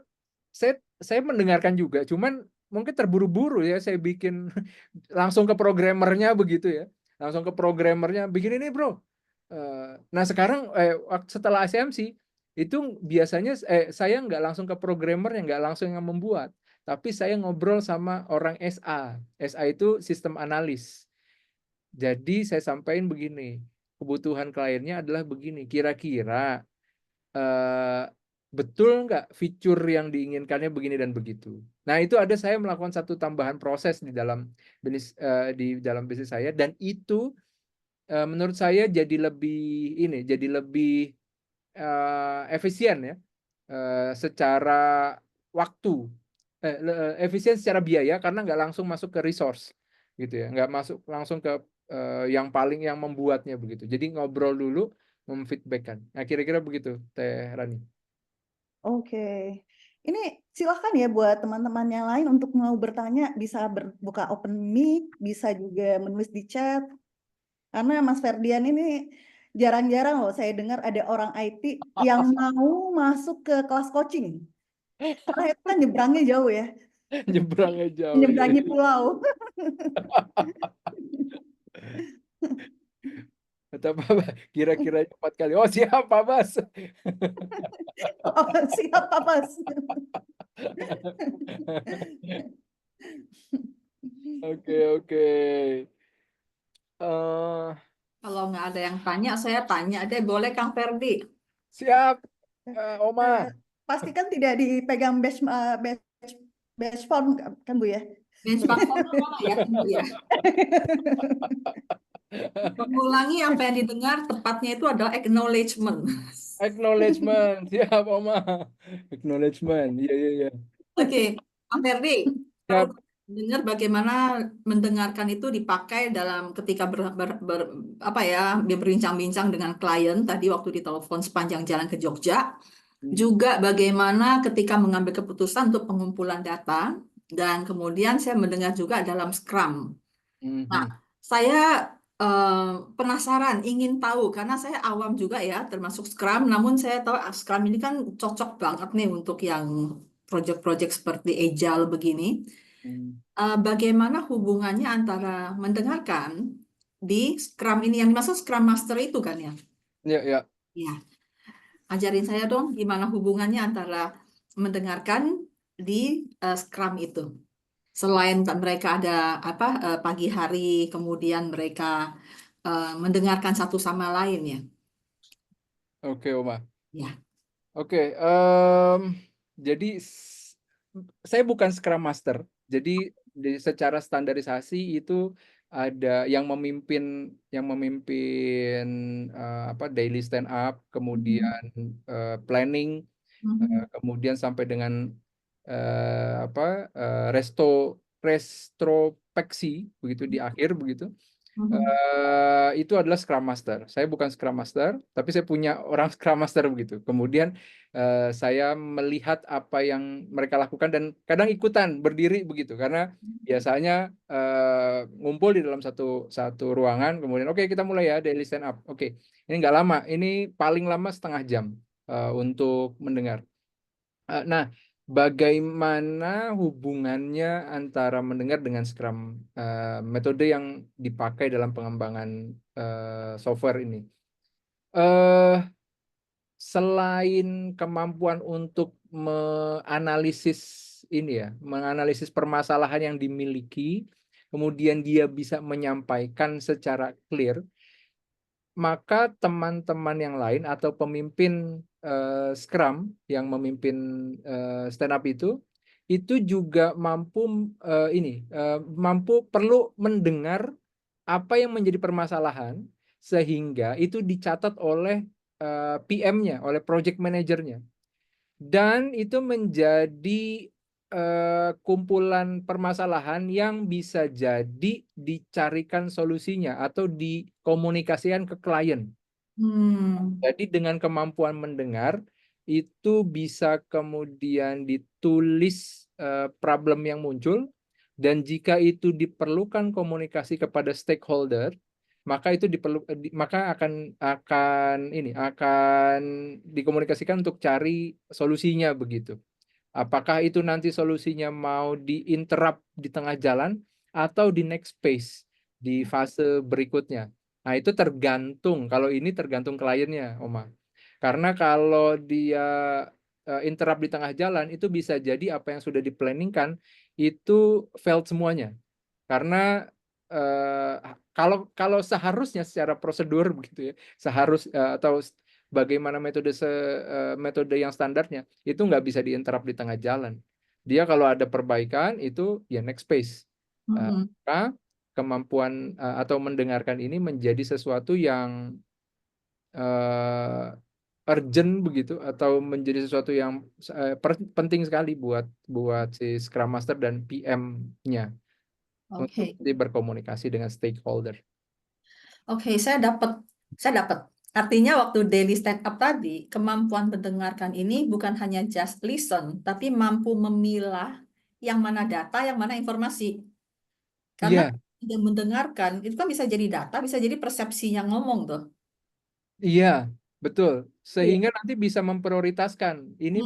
C: saya mendengarkan juga, cuman mungkin terburu-buru ya, saya bikin langsung ke programmernya begitu ya, langsung ke programmernya bikin ini bro. Nah sekarang setelah SCMC itu biasanya saya nggak langsung ke programmer, yang nggak langsung yang membuat, tapi saya ngobrol sama orang SA. SA itu sistem analis. Jadi saya sampaikan begini, kebutuhan kliennya adalah begini, kira-kira betul nggak fitur yang diinginkannya begini dan begitu. Nah itu ada, saya melakukan satu tambahan proses di dalam bisnis saya, dan itu menurut saya jadi lebih efisien ya, secara waktu, efisien secara biaya, karena nggak langsung masuk ke resource gitu ya, nggak masuk langsung ke yang membuatnya begitu. Jadi ngobrol dulu, memfeedbackkan. Nah kira-kira begitu Teh Rani.
A: Oke. Ini silahkan ya buat teman-teman yang lain untuk mau bertanya, bisa buka open mic, bisa juga menulis di chat. Karena Mas Ferdian ini jarang-jarang loh saya dengar ada orang IT yang mau masuk ke kelas coaching. Karena itu kan nyebrangnya jauh ya,
C: Nyebrangnya jauh ya.
A: menyeberangi pulau.
C: Atau apa? Kira-kira 4 kali. Oh siap Pak Bas.
A: Oh, siapa Mas?
C: Oke oke.
D: Kalau nggak ada yang tanya, saya tanya deh. Boleh Kang Ferdi?
C: Siap Oma.
A: Pastikan tidak dipegang badge form kan Bu ya?
D: Benchmark mana ya, Bu ya? Mengulangi apa yang didengar, tepatnya itu adalah acknowledgement.
C: Acknowledgement. Siap Oma. Acknowledgement. Iya iya iya.
D: Oke, Kang Ferdi,
C: Siap.
D: kalau dengar bagaimana mendengarkan itu dipakai dalam ketika apa ya, dia berbincang-bincang dengan klien tadi waktu ditelepon sepanjang jalan ke Jogja, juga bagaimana ketika mengambil keputusan untuk pengumpulan data, dan kemudian saya mendengar juga dalam Scrum. Nah, saya penasaran, ingin tahu, karena saya awam juga ya, termasuk Scrum, namun saya tahu Scrum ini kan cocok banget nih untuk yang project-project seperti Agile begini. Bagaimana hubungannya antara mendengarkan di Scrum ini, yang dimaksud Scrum Master itu kan ya?
C: Iya iya.
D: Ya, ajarin saya dong gimana hubungannya antara mendengarkan di Scrum itu. Selain mereka ada apa pagi hari, kemudian mereka mendengarkan satu sama lain ya.
C: Oke Oma.
D: Ya.
C: Oke. Jadi saya bukan Scrum Master. Jadi secara standarisasi itu ada yang memimpin daily stand up, kemudian planning, kemudian sampai dengan retrospeksi begitu di akhir begitu. Itu adalah Scrum Master. Saya bukan Scrum Master, tapi saya punya orang Scrum Master begitu. Kemudian saya melihat apa yang mereka lakukan dan kadang ikutan berdiri begitu, karena biasanya ngumpul di dalam satu ruangan. Kemudian oke, kita mulai ya daily stand up. Oke, ini nggak lama, ini paling lama setengah jam untuk mendengar. Nah, bagaimana hubungannya antara mendengar dengan Scrum, metode yang dipakai dalam pengembangan software ini? Selain kemampuan untuk menganalisis permasalahan yang dimiliki, kemudian dia bisa menyampaikan secara clear, maka teman-teman yang lain atau pemimpin Scrum yang memimpin stand up itu juga mampu perlu mendengar apa yang menjadi permasalahan, sehingga itu dicatat oleh PM-nya, oleh project manajernya, dan itu menjadi kumpulan permasalahan yang bisa jadi dicarikan solusinya atau dikomunikasikan ke klien. Jadi dengan kemampuan mendengar itu bisa kemudian ditulis problem yang muncul, dan jika itu diperlukan komunikasi kepada stakeholder, maka itu akan dikomunikasikan untuk cari solusinya begitu. Apakah itu nanti solusinya mau di-interrupt di tengah jalan atau di next phase, di fase berikutnya. Nah, itu tergantung, kalau ini tergantung kliennya, Oma. Karena kalau dia interrupt di tengah jalan, itu bisa jadi apa yang sudah diplanningkan itu failed semuanya. Karena kalau seharusnya secara prosedur begitu ya, atau bagaimana metode yang standarnya, itu nggak bisa diinterrupt di tengah jalan. Dia kalau ada perbaikan itu ya next phase. Maka kemampuan atau mendengarkan ini menjadi sesuatu yang urgent begitu, atau menjadi sesuatu yang penting sekali buat si Scrum Master dan PM-nya untuk berkomunikasi dengan stakeholder.
D: Oke, saya dapat. Artinya waktu daily stand up tadi, kemampuan mendengarkan ini bukan hanya just listen, tapi mampu memilah yang mana data, yang mana informasi. Karena yang mendengarkan itu kan bisa jadi data, bisa jadi persepsi yang ngomong tuh.
C: Iya, betul. Sehingga nanti bisa memprioritaskan. Ini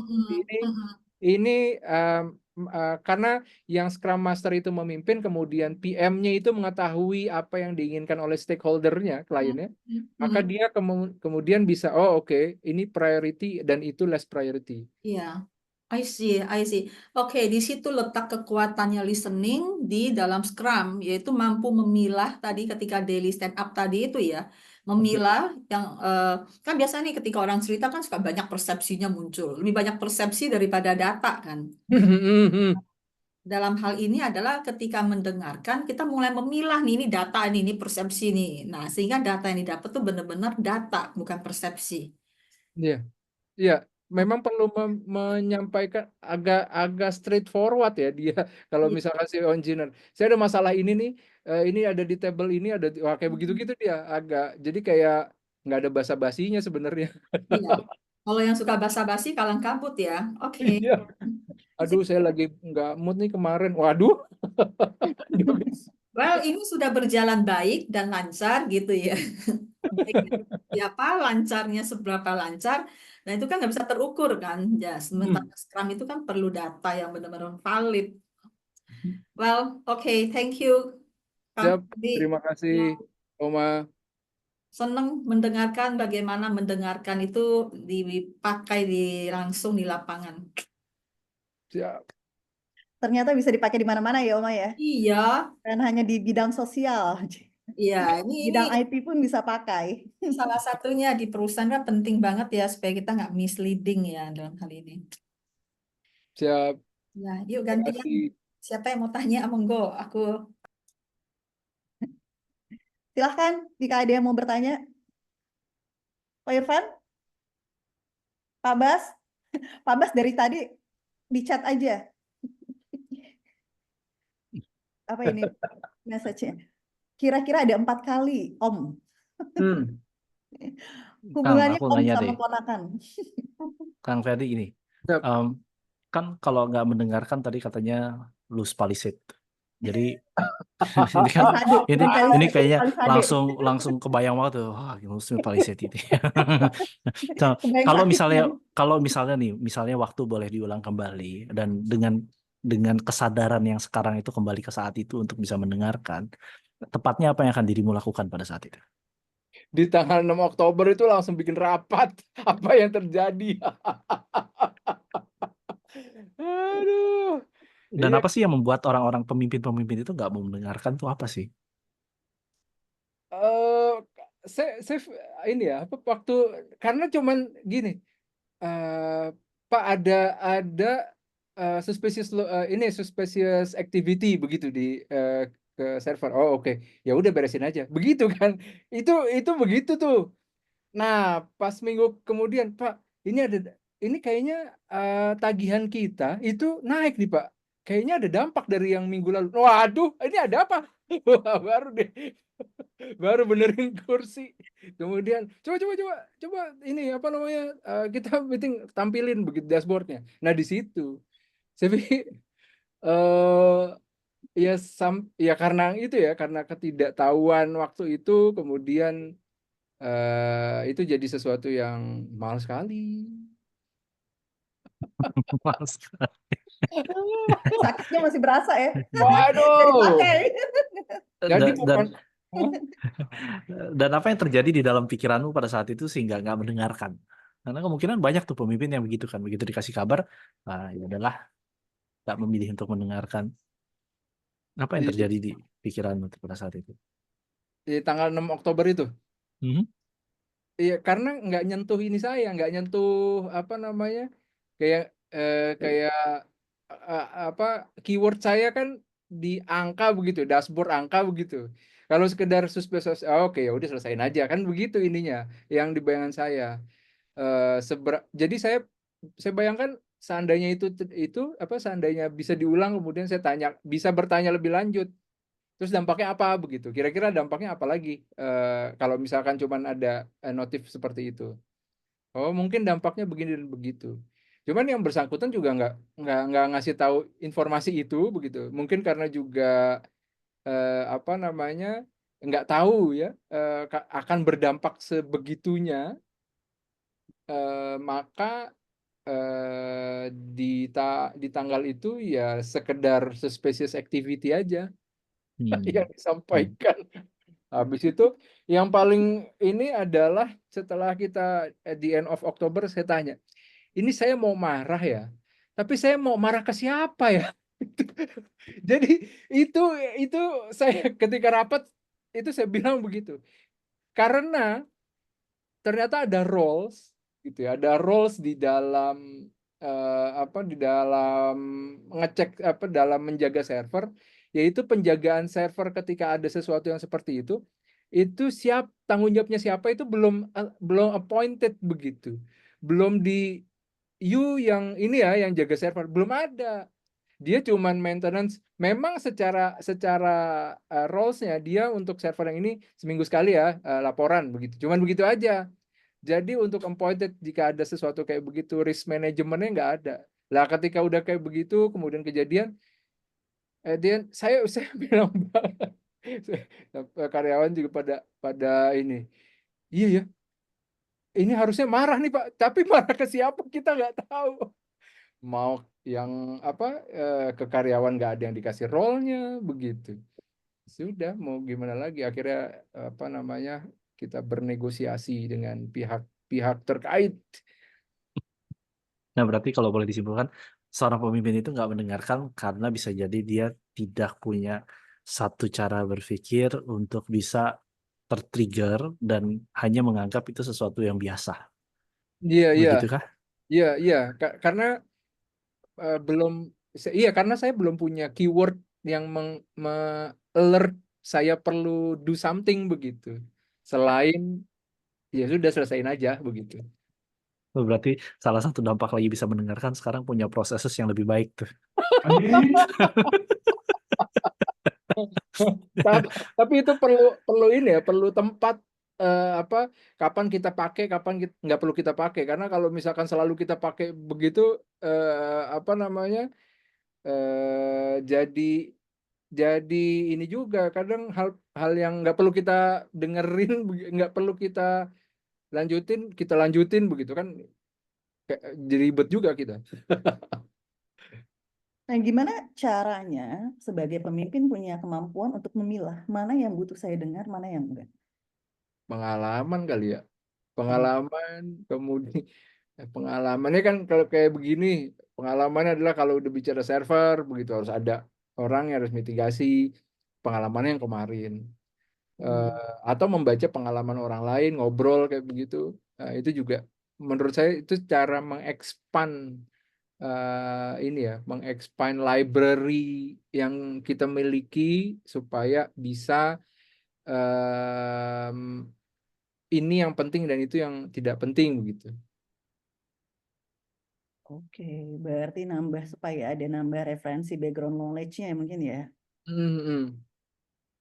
C: karena yang Scrum Master itu memimpin, kemudian PM-nya itu mengetahui apa yang diinginkan oleh stakeholder-nya, kliennya, maka dia kemudian bisa, ini priority dan itu less priority.
D: Iya, I see. Oke, di situ letak kekuatannya listening di dalam Scrum, yaitu mampu memilah tadi ketika daily stand up tadi itu ya, memilah yang kan biasanya nih ketika orang cerita kan suka banyak persepsinya muncul, lebih banyak persepsi daripada data kan. Dalam hal ini adalah ketika mendengarkan kita mulai memilah nih, ini data ini persepsi nih. Nah, sehingga data yang didapat tuh benar-benar data, bukan persepsi.
C: Iya, memang perlu menyampaikan agak straightforward ya dia. Kalau misalkan si engineer, saya ada masalah ini nih, ini ada di table ini, ada kayak begitu-gitu dia agak, jadi kayak nggak ada basa-basinya sebenarnya.
D: Iya. Kalau yang suka basa-basi kalang kabut ya. Oke.
C: Iya. Aduh, saya lagi nggak mood nih kemarin. Waduh.
D: Well, ini sudah berjalan baik dan lancar gitu ya. Baik siapa, lancarnya seberapa lancar. Nah, itu kan nggak bisa terukur kan. Ya, sementara Scrum itu kan perlu data yang benar-benar valid. Well, thank you.
C: Siap,
D: Jadi,
C: terima kasih, Oma.
D: senang mendengarkan bagaimana mendengarkan itu dipakai langsung di lapangan.
C: Siap.
A: Ternyata bisa dipakai di mana-mana ya, Oma ya.
D: Iya.
A: Dan hanya di bidang sosial.
D: Iya, ini
A: Bidang IT pun bisa pakai.
D: salah satunya di perusahaan kan penting banget ya supaya kita nggak misleading ya dalam hal ini.
C: Siap.
D: Ya, yuk
C: Terima
D: gantian.
C: kasih.
D: Siapa yang mau tanya? Monggo, aku
A: Silahkan jika ada yang mau bertanya. Pak Irfan, Pak Bas, Pak Bas dari tadi di chat aja. Apa ini message-nya? Kira-kira ada 4 kali Om.
C: Hmm.
B: Kang,
A: Hubungannya
B: aku
A: Om
B: nanya
A: sama
B: deh,
A: ponakan.
B: Kang Ferdi ini.
C: Yap.
B: Kan kalau nggak mendengarkan tadi katanya lose palisade. Jadi ini kan
A: Palisade,
B: ini
A: bukan
B: ini
A: palisade,
B: kayaknya
A: palisade.
B: langsung kebayang banget tuh. Wah, lose palisade ini. So,
A: Kebayang
B: kalau
A: sakitnya.
B: misalnya nih, misalnya waktu boleh diulang kembali dan dengan kesadaran yang sekarang itu kembali ke saat itu untuk bisa mendengarkan, tepatnya apa yang akan dirimu lakukan pada saat itu?
C: Di tanggal 6 Oktober itu langsung bikin rapat. Apa yang terjadi? Aduh.
B: Dan
C: Iya,
B: apa sih yang membuat orang-orang pemimpin-pemimpin itu nggak mau mendengarkan tuh apa sih?
C: eh saya ini ya, apa waktu karena cuman gini, Pak ada suspicious activity begitu ke server. Oh oke, ya udah beresin aja. Begitu kan? Itu begitu tuh. Nah, pas minggu kemudian, Pak, ini kayaknya tagihan kita itu naik nih, Pak. Kayaknya ada dampak dari yang minggu lalu. Waduh, ini ada apa? Wah, baru deh. Baru benerin kursi. Kemudian coba ini apa namanya? Kita meeting tampilin begitu dashboardnya. Nah, di situ saya pikir ya karena itu ya, karena ketidaktahuan waktu itu kemudian itu jadi sesuatu yang mahal sekali.
B: Males.
A: Sakitnya masih berasa ya. Dari
C: Waduh.
A: pakai.
C: Jadi
B: Dan,
C: bukan
B: dan apa yang terjadi di dalam pikiranmu pada saat itu sehingga nggak mendengarkan? Karena kemungkinan banyak tuh pemimpin yang begitu kan, begitu dikasih kabar, ya udahlah, nggak memilih untuk mendengarkan. Apa yang
C: di,
B: terjadi di pikiranmu tuh pada saat itu?
C: di tanggal 6 Oktober itu.
B: Mhm.
C: Iya, karena nggak nyentuh ini saya, nggak nyentuh apa namanya, kayak apa keyword saya kan di angka begitu, dashboard angka begitu. Kalau sekedar suspicious, oke ya udah selesain aja kan begitu ininya, yang di bayangan saya. Jadi saya bayangkan seandainya itu apa seandainya bisa diulang kemudian saya bisa bertanya lebih lanjut. Terus dampaknya apa begitu? Kira-kira dampaknya apa lagi? Kalau misalkan cuman ada notif seperti itu. Oh, mungkin dampaknya begini dan begitu. Cuman yang bersangkutan juga nggak ngasih tahu informasi itu begitu. Mungkin karena juga apa namanya nggak tahu ya akan berdampak sebegitunya. Maka di tanggal itu ya sekedar suspicious activity aja yang disampaikan. Habis itu yang paling ini adalah setelah kita at the end of Oktober saya tanya, ini saya mau marah ya, tapi saya mau marah ke siapa ya? Jadi itu itu saya ketika rapat itu saya bilang begitu. Karena ternyata ada roles gitu ya, ada roles di dalam di dalam ngecek dalam menjaga server, yaitu penjagaan server ketika ada sesuatu yang seperti itu tanggung jawabnya siapa itu belum appointed begitu, belum di yang ini ya yang jaga server belum ada. Dia cuman maintenance. Memang secara roles-nya dia untuk server yang ini seminggu sekali ya laporan begitu. Cuman begitu aja. Jadi untuk appointed jika ada sesuatu kayak begitu risk manajemennya nggak ada. Lah ketika udah kayak begitu kemudian kejadian, saya bilang karyawan juga pada ini, iya ya, ini harusnya marah nih Pak, tapi marah ke siapa kita nggak tahu. Mau yang ke karyawan nggak ada yang dikasih role-nya begitu. Sudah mau gimana lagi, akhirnya kita bernegosiasi dengan pihak terkait.
B: Nah, berarti kalau boleh disimpulkan, seorang pemimpin itu nggak mendengarkan karena bisa jadi dia tidak punya satu cara berpikir untuk bisa tertrigger dan hanya menganggap itu sesuatu yang biasa.
C: Iya,
B: Begitu kah?
C: karena belum, karena saya belum punya keyword yang alert saya perlu do something begitu. Selain ya sudah selesaiin aja begitu.
B: Berarti salah satu dampak lagi bisa mendengarkan sekarang punya proses yang lebih baik tuh.
C: Tapi itu perlu ini ya, perlu tempat apa kapan kita pakai, kapan nggak perlu kita pakai. Karena kalau misalkan selalu kita pakai begitu apa namanya jadi ini juga kadang hal yang nggak perlu kita dengerin, nggak perlu kita lanjutin begitu kan, kayak jadi ribet juga kita.
A: Nah, gimana caranya sebagai pemimpin punya kemampuan untuk memilah mana yang butuh saya dengar, mana yang enggak?
C: Pengalaman kali ya, pengalaman kemudian pengalamannya kan kalau kayak begini, pengalamannya adalah kalau udah bicara server begitu harus ada orang yang harus mitigasi pengalamannya yang kemarin. Atau membaca pengalaman orang lain, ngobrol kayak begitu. Itu juga menurut saya itu cara mengexpand ini ya, mengexpand library yang kita miliki supaya bisa ini yang penting dan itu yang tidak penting begitu.
A: Oke, berarti supaya ada nambah referensi background knowledge-nya mungkin ya.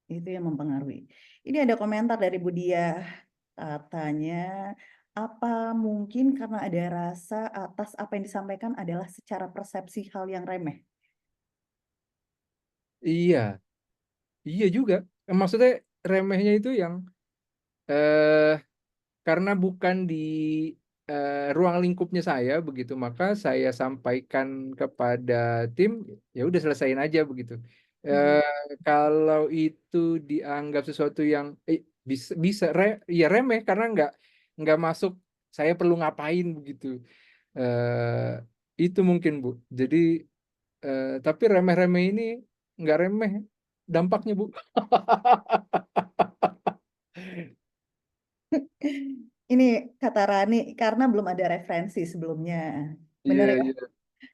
A: Itu yang mempengaruhi. Ini ada komentar dari Budia, katanya, apa mungkin karena ada rasa atas apa yang disampaikan adalah secara persepsi hal yang remeh?
C: Iya, iya juga. Maksudnya remehnya itu yang karena bukan di ruang lingkupnya saya begitu, maka saya sampaikan kepada tim, ya udah selesaiin aja begitu. Kalau itu dianggap sesuatu yang bisa ya remeh karena nggak masuk, saya perlu ngapain begitu. Itu mungkin Bu. Jadi tapi remeh-remeh ini nggak remeh dampaknya Bu.
A: Ini kata Rani, karena belum ada referensi sebelumnya.
C: Iya,
A: Benar ya?
C: iya,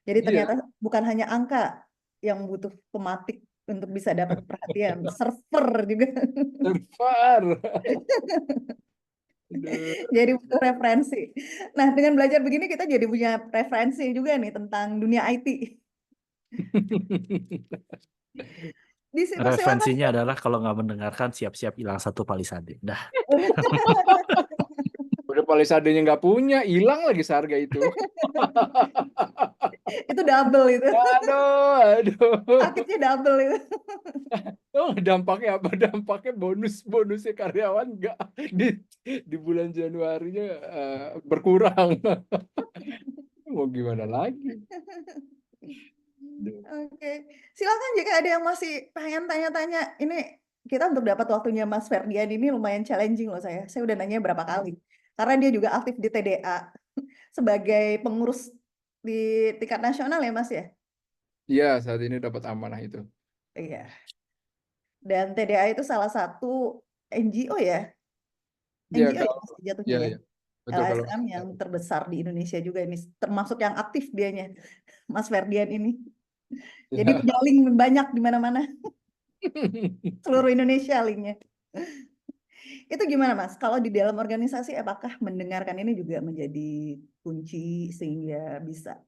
A: Jadi
C: iya.
A: ternyata bukan hanya angka yang butuh pematik untuk bisa dapat perhatian, server juga.
C: Server. Aduh.
A: Jadi butuh referensi. Nah, dengan belajar begini kita jadi punya referensi juga nih tentang dunia IT. Persilakan.
B: Referensinya adalah kalau nggak mendengarkan siap-siap hilang satu palisade. Dah.
C: Udah palisadenya nggak punya, hilang lagi seharga itu.
A: Itu double itu.
C: Aduh.
A: Sakitnya double itu.
C: Oh, dampaknya apa? Dampaknya bonusnya karyawan nggak di bulan Januarinya berkurang. Mau gimana lagi?
A: Oke, silakan jika ada yang masih pengen tanya-tanya. Ini kita untuk dapat waktunya Mas Ferdian ini lumayan challenging loh saya. Saya udah nanya berapa kali. Karena dia juga aktif di TDA sebagai pengurus di tingkat nasional ya Mas ya?
C: Iya, saat ini dapat amanah itu.
A: Iya. Dan TDA itu salah satu NGO ya?
C: Iya,
A: NGO ya Mas jatuhnya ya?
C: iya. Betul kalau
A: LSM yang terbesar di Indonesia juga ini. Termasuk yang aktif dianya, Mas Ferdian ini. Jadi punya link banyak di mana-mana. Seluruh Indonesia linknya. Itu gimana Mas? Kalau di dalam organisasi apakah mendengarkan ini juga menjadi kunci sehingga bisa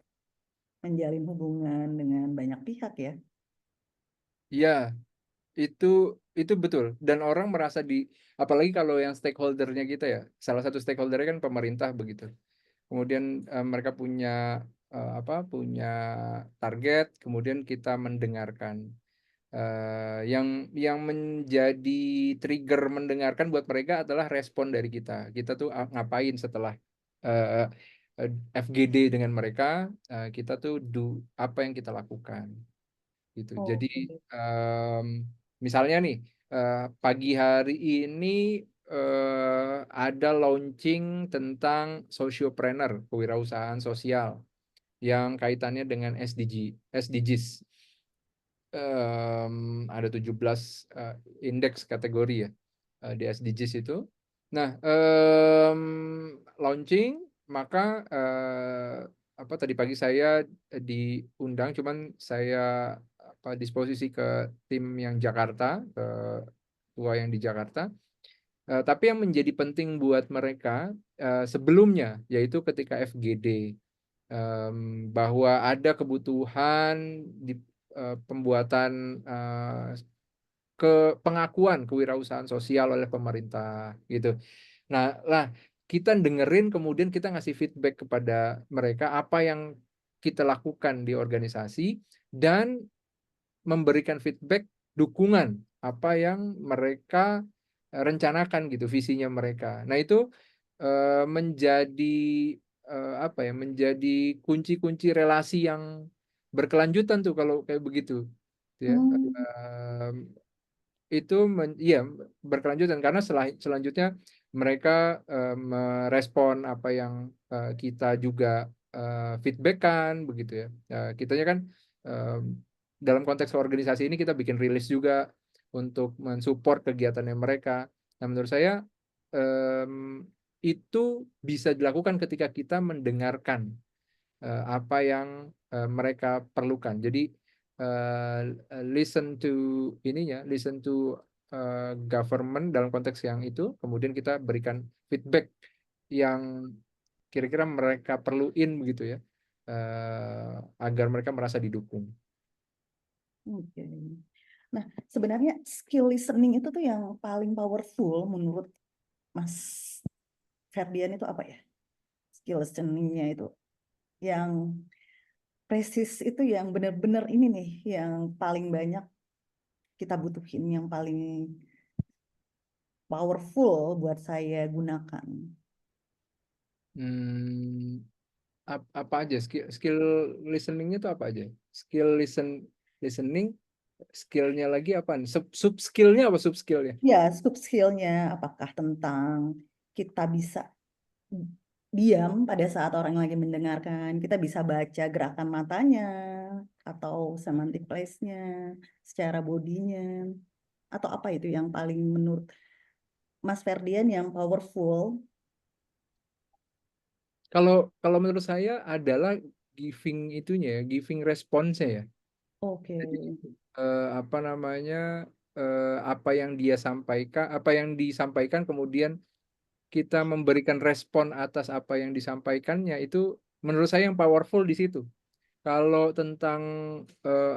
A: menjalin hubungan dengan banyak pihak ya?
C: Iya, itu betul. Dan orang merasa apalagi kalau yang stakeholdernya kita ya, salah satu stakeholdernya kan pemerintah begitu. Kemudian mereka punya punya target, kemudian kita mendengarkan. Yang menjadi trigger mendengarkan buat mereka adalah respon dari kita. Kita tuh ngapain setelah FGD dengan mereka, kita tuh apa yang kita lakukan gitu. Jadi misalnya nih pagi hari ini ada launching tentang sociopreneur, kewirausahaan sosial yang kaitannya dengan SDGs. Ada 17 indeks kategori ya di SDGs itu. Nah, launching, maka tadi pagi saya diundang, cuman saya disposisi ke tim yang Jakarta, ke tua yang di Jakarta. Tapi yang menjadi penting buat mereka sebelumnya, yaitu ketika FGD, bahwa ada kebutuhan di pembuatan pengakuan kewirausahaan sosial oleh pemerintah gitu. Nah, kita dengerin, kemudian kita ngasih feedback kepada mereka apa yang kita lakukan di organisasi dan memberikan feedback dukungan apa yang mereka rencanakan gitu, visinya mereka. Nah, itu menjadi apa ya, menjadi kunci-kunci relasi yang berkelanjutan tuh kalau kayak begitu ya. Itu iya berkelanjutan karena selanjutnya mereka merespon apa yang kita juga feedbackkan begitu ya. Kitanya kan dalam konteks organisasi ini kita bikin rilis juga untuk mensupport kegiatannya mereka. Nah, menurut saya itu bisa dilakukan ketika kita mendengarkan apa yang mereka perlukan. Jadi listen to government dalam konteks yang itu, kemudian kita berikan feedback yang kira-kira mereka perluin begitu ya, agar mereka merasa didukung.
A: Oke. Nah, sebenarnya skill listening itu tuh yang paling powerful menurut Mas Ferdian itu apa ya? Skill listeningnya itu yang presis itu yang benar-benar ini nih yang paling banyak kita butuhin, yang paling powerful buat saya gunakan.
C: Apa aja skill listeningnya itu apa aja? Skill listening, skillnya lagi apa? Sub skillnya apa sub skillnya?
A: Ya, sub skillnya apakah tentang kita bisa diam pada saat orang lagi mendengarkan, kita bisa baca gerakan matanya atau semantic place-nya, secara bodinya, atau apa itu yang paling menurut Mas Ferdian yang powerful?
C: Kalau menurut saya adalah giving itunya ya, giving response-nya ya.
A: Oke.
C: Jadi apa namanya, apa yang disampaikan kemudian kita memberikan respon atas apa yang disampaikannya, itu menurut saya yang powerful di situ. Kalau tentang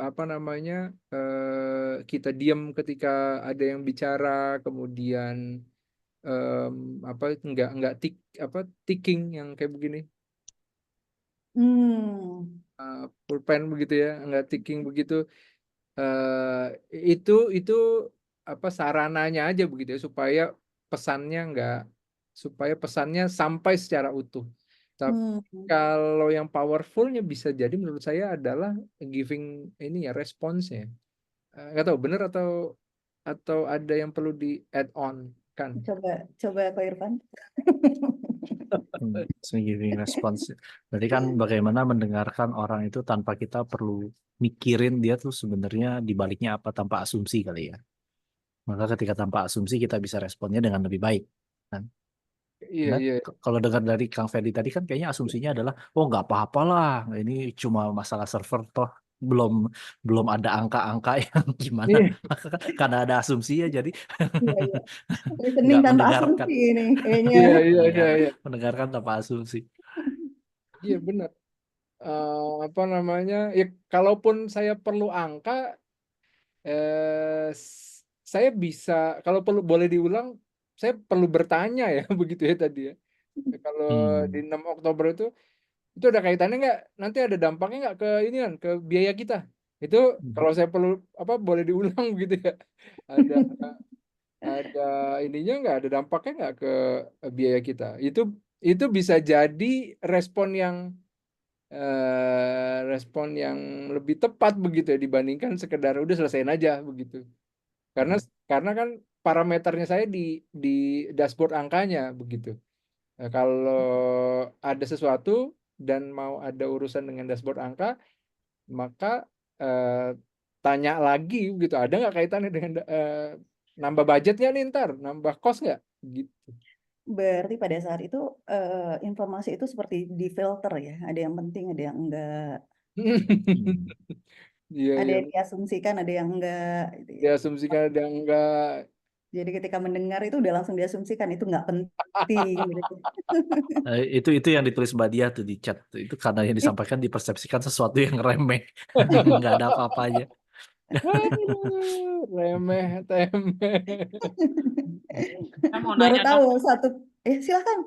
C: apa namanya, kita diam ketika ada yang bicara, kemudian nggak ticking yang kayak begini, pulpen begitu ya, nggak ticking begitu, itu apa sarananya aja begitu ya, supaya pesannya sampai secara utuh. Tapi kalau yang powerfulnya bisa jadi menurut saya adalah giving ini ya, response-nya. Nggak tahu benar atau ada yang perlu di add on kan.
A: Coba Pak Irfan.
B: Giving response. Berarti kan bagaimana mendengarkan orang itu tanpa kita perlu mikirin dia tuh sebenarnya dibaliknya apa, tanpa asumsi kali ya. Maka ketika tanpa asumsi kita bisa responnya dengan lebih baik. Kan?
C: Iya.
B: Kalau dengar dari Kang Ferdi tadi kan kayaknya asumsinya adalah nggak apa-apalah, ini cuma masalah server toh, belum ada angka-angka yang gimana. Karena ada asumsi ya, jadi
A: Listening
B: nggak
A: tanpa
B: mendengarkan.
A: asumsi ini kayaknya.
C: Iya.
B: Mendengarkan tanpa asumsi.
C: Iya benar. Apa namanya, ya kalaupun saya perlu angka, saya bisa, kalau boleh diulang, saya perlu bertanya ya begitu ya tadi ya. Kalau di 6 Oktober itu ada kaitannya nggak, nanti ada dampaknya nggak ke ini kan, ke biaya kita. Itu kalau saya perlu boleh diulang gitu ya. Ada ininya nggak, ada dampaknya nggak ke biaya kita. Itu bisa jadi respon yang lebih tepat begitu ya, dibandingkan sekedar udah selesaiin aja begitu. Karena kan parameternya saya di dashboard angkanya begitu. Nah, kalau ada sesuatu dan mau ada urusan dengan dashboard angka, maka tanya lagi gitu, ada nggak kaitannya dengan nambah budgetnya nih, ntar nambah cost nggak gitu.
A: Berarti pada saat itu informasi itu seperti di filter ya, ada yang penting, ada yang enggak.
C: Iya.
A: Ada yang diasumsikan, ada yang enggak. Gitu ya.
C: Diasumsikan ada yang enggak.
A: Jadi ketika mendengar itu udah langsung diasumsikan itu nggak penting gitu.
B: Itu yang ditulis Mbak Dia tuh di chat. Itu karena yang disampaikan dipersepsikan sesuatu yang remeh. Nggak ada apa-apanya.
C: Aduh, remeh temeh.
E: Saya mau
A: Baru
E: nanya
A: tahu
E: dok,
A: satu. Silakan,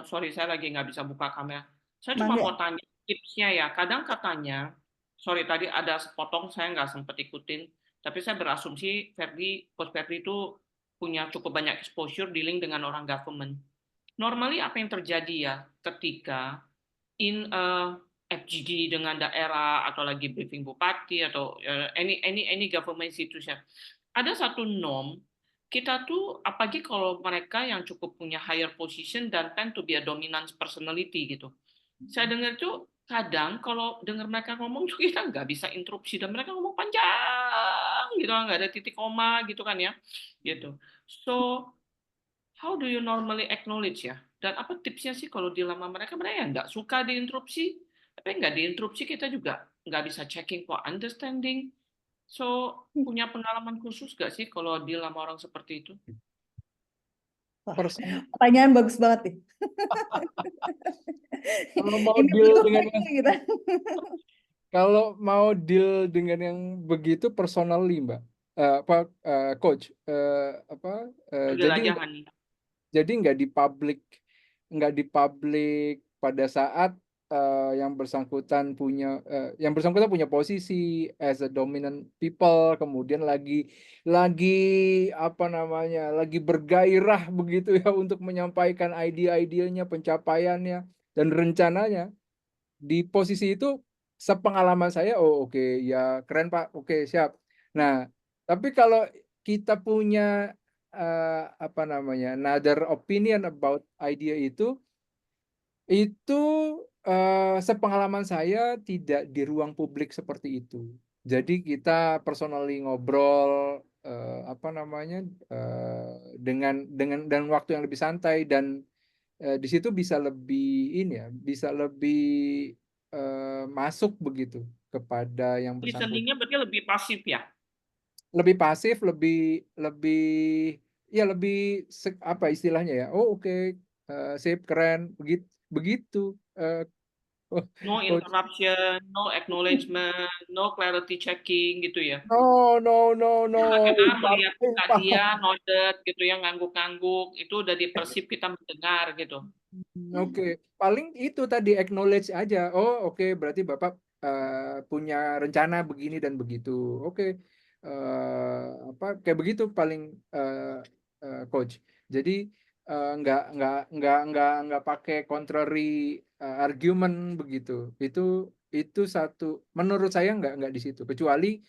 E: sorry saya lagi nggak bisa buka kamera. Saya cuma
A: Mangga.
E: mau tanya tipsnya ya. Kadang katanya, sorry tadi ada sepotong saya nggak sempat ikutin, tapi saya berasumsi Coach Ferdi itu punya cukup banyak exposure dealing dengan orang government. Normally apa yang terjadi ya ketika in FGD dengan daerah atau lagi briefing bupati atau any government institution, ada satu norm kita tuh apalagi kalau mereka yang cukup punya higher position dan tend to be a dominant personality gitu. Saya dengar tuh kadang kalau dengar mereka ngomong tuh kita nggak bisa interupsi dan mereka ngomong panjang gitu, nggak ada titik koma gitu kan ya, gitu. So how do you normally acknowledge ya? Dan apa tipsnya sih kalau di lama mereka yang nggak suka diinterupsi, tapi nggak diinterupsi kita juga nggak bisa checking for understanding. So punya pengalaman khusus nggak sih kalau di lama orang seperti itu?
A: Wah,
C: Person-
A: pertanyaan bagus banget nih.
C: Kalau mau
A: Ini
C: deal
A: butuh
C: dengan
A: training gitu.
C: Kalau mau deal dengan yang begitu personally, Mbak, Coach,
E: Ambil aja Hani.
C: jadi nggak di public pada saat yang bersangkutan punya posisi as a dominant people, kemudian lagi apa namanya, lagi bergairah begitu ya untuk menyampaikan ide-idenya, pencapaiannya dan rencananya. Di posisi itu sepengalaman saya, oh oke, ya keren Pak, oke siap. Nah, tapi kalau kita punya apa namanya, another opinion about idea itu sepengalaman saya tidak di ruang publik seperti itu. Jadi kita personally ngobrol apa namanya, dengan waktu yang lebih santai, dan di situ bisa lebih ini ya, bisa lebih masuk begitu kepada yang bersangkutan.
E: Listeningnya berarti lebih pasif ya?
C: Lebih pasif, lebih ya lebih apa istilahnya ya? Oh oke, sip, keren, begitu.
E: No
C: Coach.
E: interruption, no acknowledgement, no clarity checking gitu ya?
C: No.
E: Kita melihat muka dia, nodded gitu ya, ngangguk-ngangguk, itu udah dipersip kita mendengar gitu.
C: Oke, paling itu tadi acknowledge aja. Oh oke, berarti Bapak punya rencana begini dan begitu. Oke, apa kayak begitu paling Coach. Jadi nggak pakai contrary argument begitu. Itu satu, menurut saya nggak di situ. Kecuali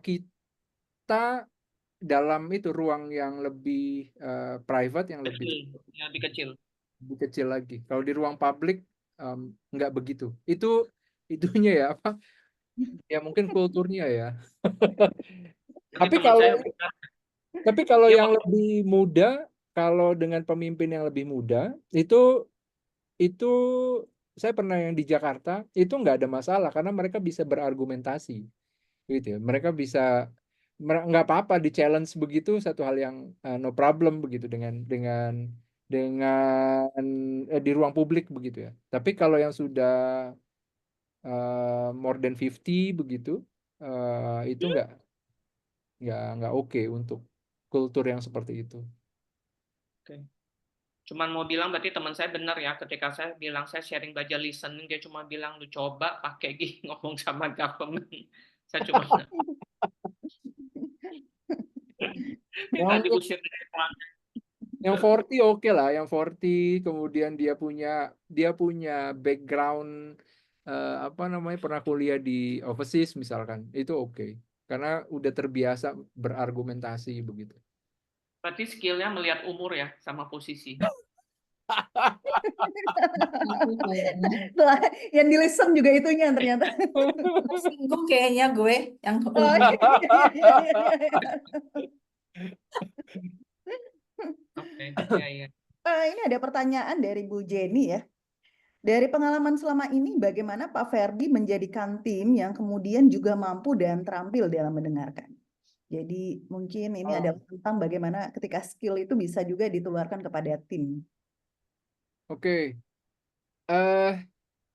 C: kita dalam itu ruang yang lebih private, yang lebih
E: kecil.
C: lebih kecil lagi. Kalau di ruang publik nggak begitu. Itunya ya apa? Ya mungkin kulturnya ya.
E: Jadi teman saya
C: Tapi kalau
E: dia
C: yang lebih muda, kalau dengan pemimpin yang lebih muda, itu saya pernah yang di Jakarta, itu nggak ada masalah karena mereka bisa berargumentasi, gitu ya. Mereka bisa nggak apa-apa di challenge begitu, satu hal yang no problem begitu dengan di ruang publik begitu ya. Tapi kalau yang sudah more than 50 begitu, itu nggak oke untuk kultur yang seperti itu.
E: Oke. Cuman mau bilang berarti teman saya benar ya, ketika saya bilang saya sharing belajar listening, dia cuma bilang lu coba pakai gini ngomong sama government. Saya cuma minta diusir dari pelanggan.
C: Yang 40 oke lah, yang 40 kemudian dia punya background apa namanya, pernah kuliah di overseas misalkan, itu oke. Karena udah terbiasa berargumentasi begitu.
E: Berarti skillnya melihat umur ya sama posisi.
A: Setelah yang di listen juga itunya ternyata.
D: Singgung kayaknya gue yang
A: Oh, iya.
E: Oke, ya.
A: Ini ada pertanyaan dari Bu Jenny ya. Dari pengalaman selama ini, bagaimana Pak Ferdi menjadikan tim yang kemudian juga mampu dan terampil dalam mendengarkan? Jadi mungkin ini
C: Oh,
A: adalah tentang bagaimana ketika skill itu bisa juga ditularkan kepada tim.
C: oke. Eh,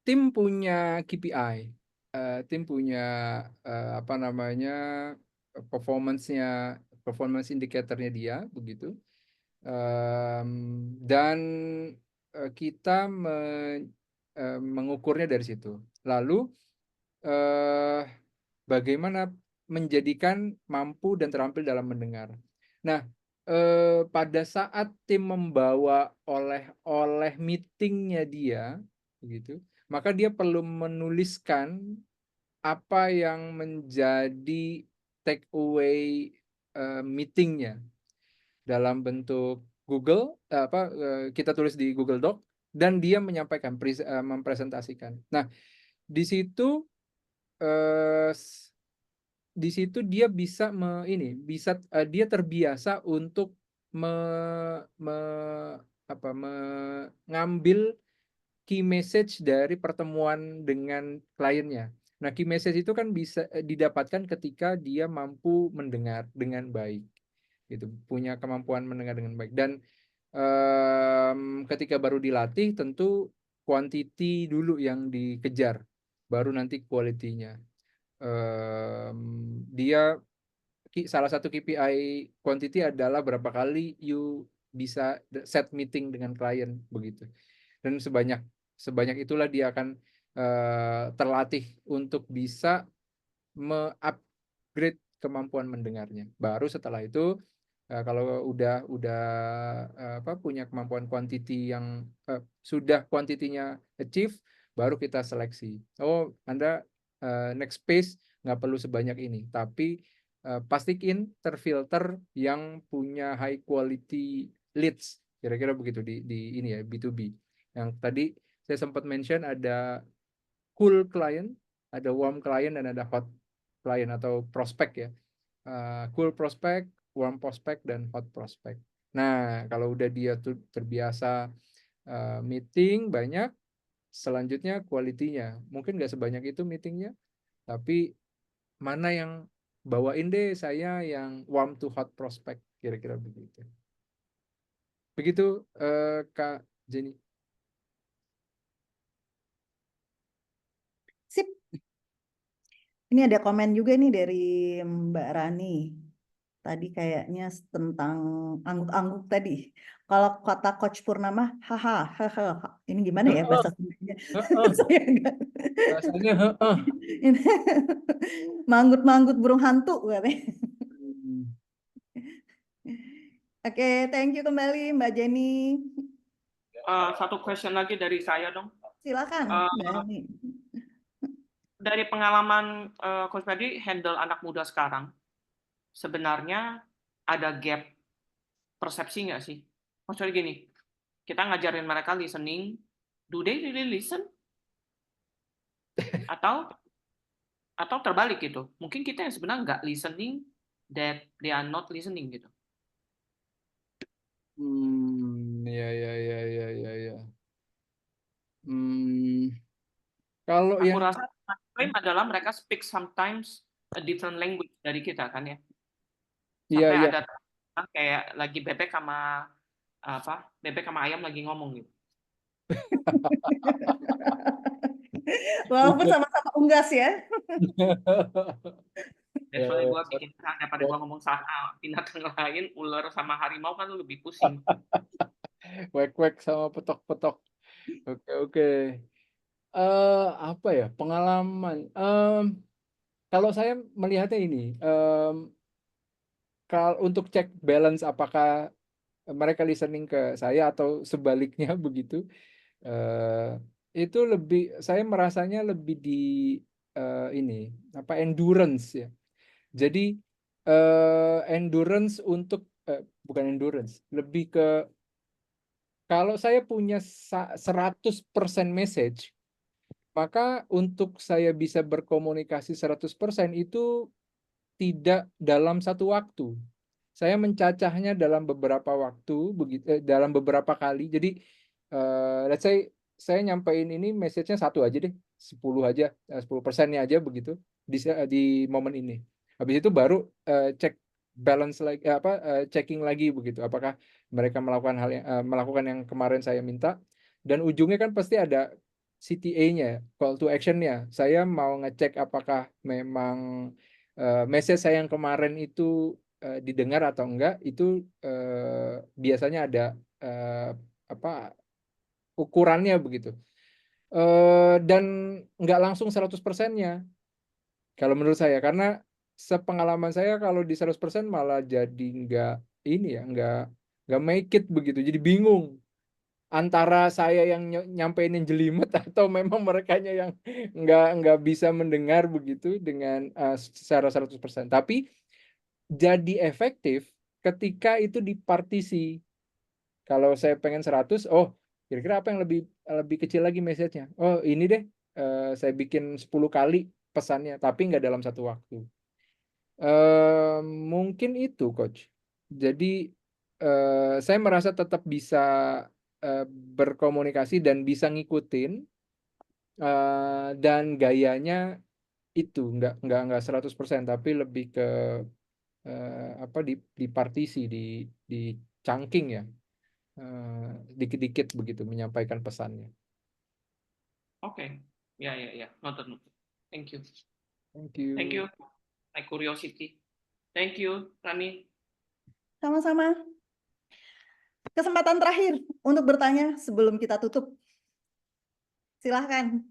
C: Tim punya KPI, tim punya apa namanya performance indikatornya dia begitu. Dan kita mengukurnya dari situ. Lalu bagaimana menjadikan mampu dan terampil dalam mendengar. Nah, pada saat tim membawa oleh meetingnya dia, begitu, maka dia perlu menuliskan apa yang menjadi take away meetingnya dalam bentuk Google, kita tulis di Google Doc dan dia menyampaikan, mempresentasikan. Nah, di situ di situ dia bisa dia terbiasa untuk mengambil key message dari pertemuan dengan kliennya. Nah, key message itu kan bisa didapatkan ketika dia mampu mendengar dengan baik, gitu, punya kemampuan mendengar dengan baik. Dan ketika baru dilatih, tentu quantity dulu yang dikejar, baru nanti quality-nya. Dia salah satu KPI quantity adalah berapa kali you bisa set meeting dengan klien begitu. Dan sebanyak itulah dia akan terlatih untuk bisa me-upgrade kemampuan mendengarnya. Baru setelah itu kalau udah punya kemampuan quantity yang sudah quantity-nya achieve, baru kita seleksi. Oh, Anda next phase nggak perlu sebanyak ini, tapi pastiin terfilter yang punya high quality leads, kira-kira begitu di ini ya, B2B. Yang tadi saya sempat mention ada cool client, ada warm client, dan ada hot client atau prospect ya. Cool prospect, warm prospect, dan hot prospect. Nah, kalau udah dia tuh terbiasa meeting banyak, selanjutnya quality-nya. Mungkin nggak sebanyak itu meetingnya, tapi mana yang bawain deh saya yang warm to hot prospect, kira-kira begitu. Begitu Kak Jenny.
A: Sip. Ini ada komen juga nih dari Mbak Rani. Tadi kayaknya tentang angguk-angguk tadi. Kalau kata Coach Purnama, haha, haha. Ini gimana ya bahasa Sundanya? Saya enggak.
C: Bahasanya
A: Manggut-manggut burung hantu katanya. Oke, thank you kembali Mbak Jenny.
E: Satu question lagi dari saya dong.
A: Silakan, Mbak Jenny.
E: Dari pengalaman Coach Ferdi handle anak muda sekarang, sebenarnya ada gap persepsi nggak sih? Maksudnya gini, kita ngajarin mereka listening, do they really listen? Atau terbalik gitu, mungkin kita yang sebenarnya nggak listening, that they are not listening gitu.
C: Ya. Kalau
E: Aku
C: yang
E: rasa klaim adalah mereka speak sometimes a different language dari kita kan ya. Sampai ada kayak lagi bebek sama ayam lagi ngomong gitu.
A: Walaupun sama-sama unggas ya.
E: That's why gue bikin daripada gue ngomong sama binatang lain, ular sama harimau kan lebih pusing.
C: Wek-wek sama petok-petok. Oke. Apa ya pengalaman? Kalau saya melihatnya ini, kalau untuk cek balance apakah mereka listening ke saya atau sebaliknya begitu, itu saya merasanya lebih di ini endurance ya. Jadi endurance untuk bukan endurance, lebih ke kalau saya punya 100% message, maka untuk saya bisa berkomunikasi 100% itu tidak dalam satu waktu. Saya mencacahnya dalam beberapa waktu, dalam beberapa kali. Jadi let's say saya nyampein ini message-nya satu aja deh, 10 aja, 10%-nya aja begitu di momen ini. Habis itu baru cek balance lagi checking lagi begitu. Apakah mereka melakukan yang kemarin saya minta, dan ujungnya kan pasti ada CTA-nya, call to action-nya. Saya mau ngecek apakah memang message saya yang kemarin itu didengar atau enggak. Itu biasanya ada ukurannya begitu. Dan nggak langsung 100%-nya kalau menurut saya, karena sepengalaman saya kalau di 100% malah jadi nggak make it begitu, jadi bingung antara saya yang nyampeinin jelimet atau memang merekanya yang nggak bisa mendengar begitu dengan secara 100%. Tapi jadi efektif ketika itu dipartisi. Kalau saya pengen 100, oh kira-kira apa yang lebih kecil lagi message-nya? Oh ini deh, saya bikin 10 kali pesannya, tapi nggak dalam satu waktu. Mungkin itu, Coach. Jadi saya merasa tetap bisa berkomunikasi dan bisa ngikutin, dan gayanya itu nggak 100%, tapi lebih ke di partisi, di chunking ya. Dikit-dikit begitu menyampaikan pesannya.
E: Oke. Ya. Noted. Thank you.
C: Thank you.
E: Thank you. My curiosity. Thank you, Rani.
A: Sama-sama. Kesempatan terakhir untuk bertanya sebelum kita tutup. Silahkan.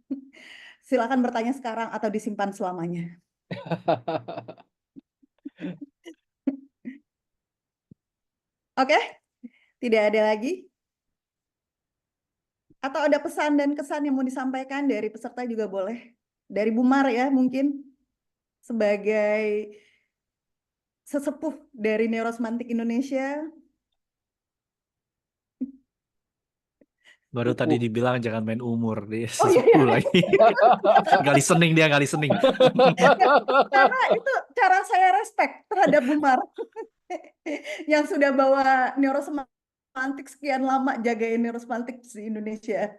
A: Silahkan bertanya sekarang atau disimpan selamanya. Oke? Tidak ada lagi? Atau ada pesan dan kesan yang mau disampaikan dari peserta juga boleh. Dari Bu Mar ya mungkin sebagai sesepuh dari Neurosemantik Indonesia.
B: Baru tadi dibilang jangan main umur, dia
A: Oh iya,
B: sesepuh lagi. Nggak listening dia, nggak listening.
A: Karena itu cara saya respect terhadap Bu Mar yang sudah bawa Neurosemantik sekian lama, jagain Neurosemantik di Indonesia.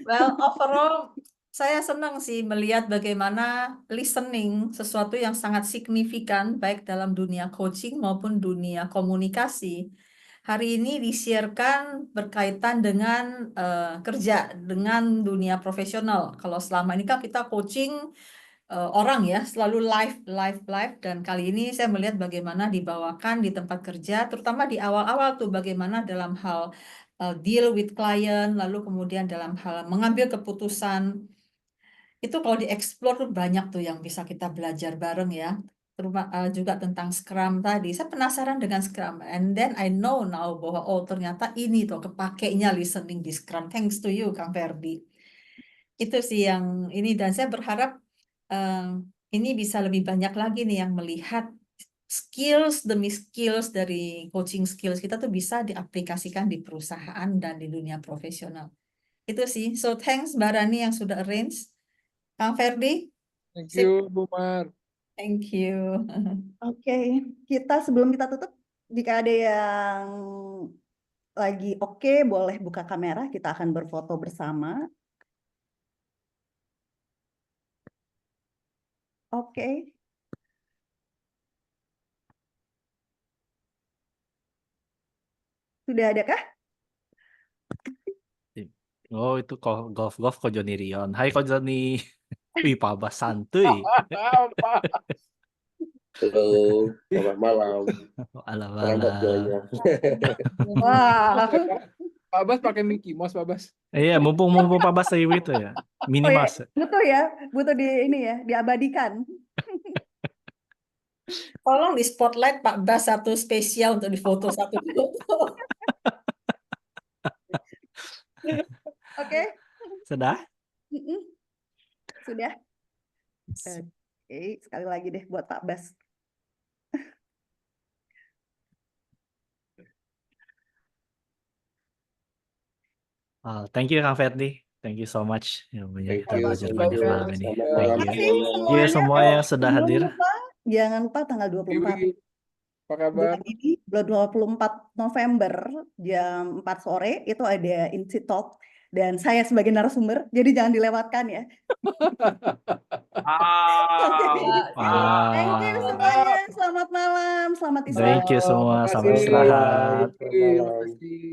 D: Well, overall saya senang sih melihat bagaimana listening sesuatu yang sangat signifikan baik dalam dunia coaching maupun dunia komunikasi. Hari ini disiarkan berkaitan dengan kerja dengan dunia profesional. Kalau selama ini kan kita coaching orang ya, selalu live, dan kali ini saya melihat bagaimana dibawakan di tempat kerja, terutama di awal-awal tuh bagaimana dalam hal deal with client, lalu kemudian dalam hal mengambil keputusan. Itu kalau dieksplor tuh banyak tuh yang bisa kita belajar bareng ya. Terutama juga tentang Scrum tadi. Saya penasaran dengan Scrum. And then I know now bahwa oh ternyata ini tuh kepakainya listening di Scrum. Thanks to you, Kang Ferdi. Itu sih yang ini, dan saya berharap ini bisa lebih banyak lagi nih yang melihat skills demi skills dari coaching skills kita tuh bisa diaplikasikan di perusahaan dan di dunia profesional. Itu sih. So thanks Mbak Rani yang sudah arrange. Kang Ferdi?
C: Thank you, Bu Mar.
D: Thank you.
A: Oke, sebelum kita tutup, jika ada yang lagi oke, boleh buka kamera, kita akan berfoto bersama. Oke. Sudah adakah?
B: Oh, itu golf Ko Joni Rion. Hai Ko Joni. Wih, Pak Bas santuy.
F: Halo, selamat malam. Terlambat joinnya.
A: Wah.
C: Pak Bas pakai Mickey Mouse, Pak Bas.
B: Iya, mumpung Pak Bas lagi itu ya. Minimas.
A: Butuh diabadikan.
D: Tolong di spotlight Pak Bas satu spesial untuk difoto satu foto.
A: Oke.
B: Sudah?
A: Sudah. Oke, sekali lagi deh buat Pak Bas.
B: Thank you Kang Ferdi. Thank you so much.
F: Thank
B: Kita
F: you.
B: belajar banyak malam ini.
F: Selamat
B: Thank
F: malam
B: you.
F: semuanya.
B: Semua yang sudah hadir.
A: Jangan lupa tanggal 24.
C: Apa kabar?
A: Bulan ini, 24 November jam 4 sore itu ada Insight Talk dan saya sebagai narasumber, jadi jangan dilewatkan ya. Thank you
B: Wow.
A: semuanya. Selamat malam, selamat
B: Thank you
A: istirahat.
B: semua.
C: Terima
B: Selamat
C: kasih.
B: istirahat.
F: Bye. Selamat malam.
C: Terima kasih.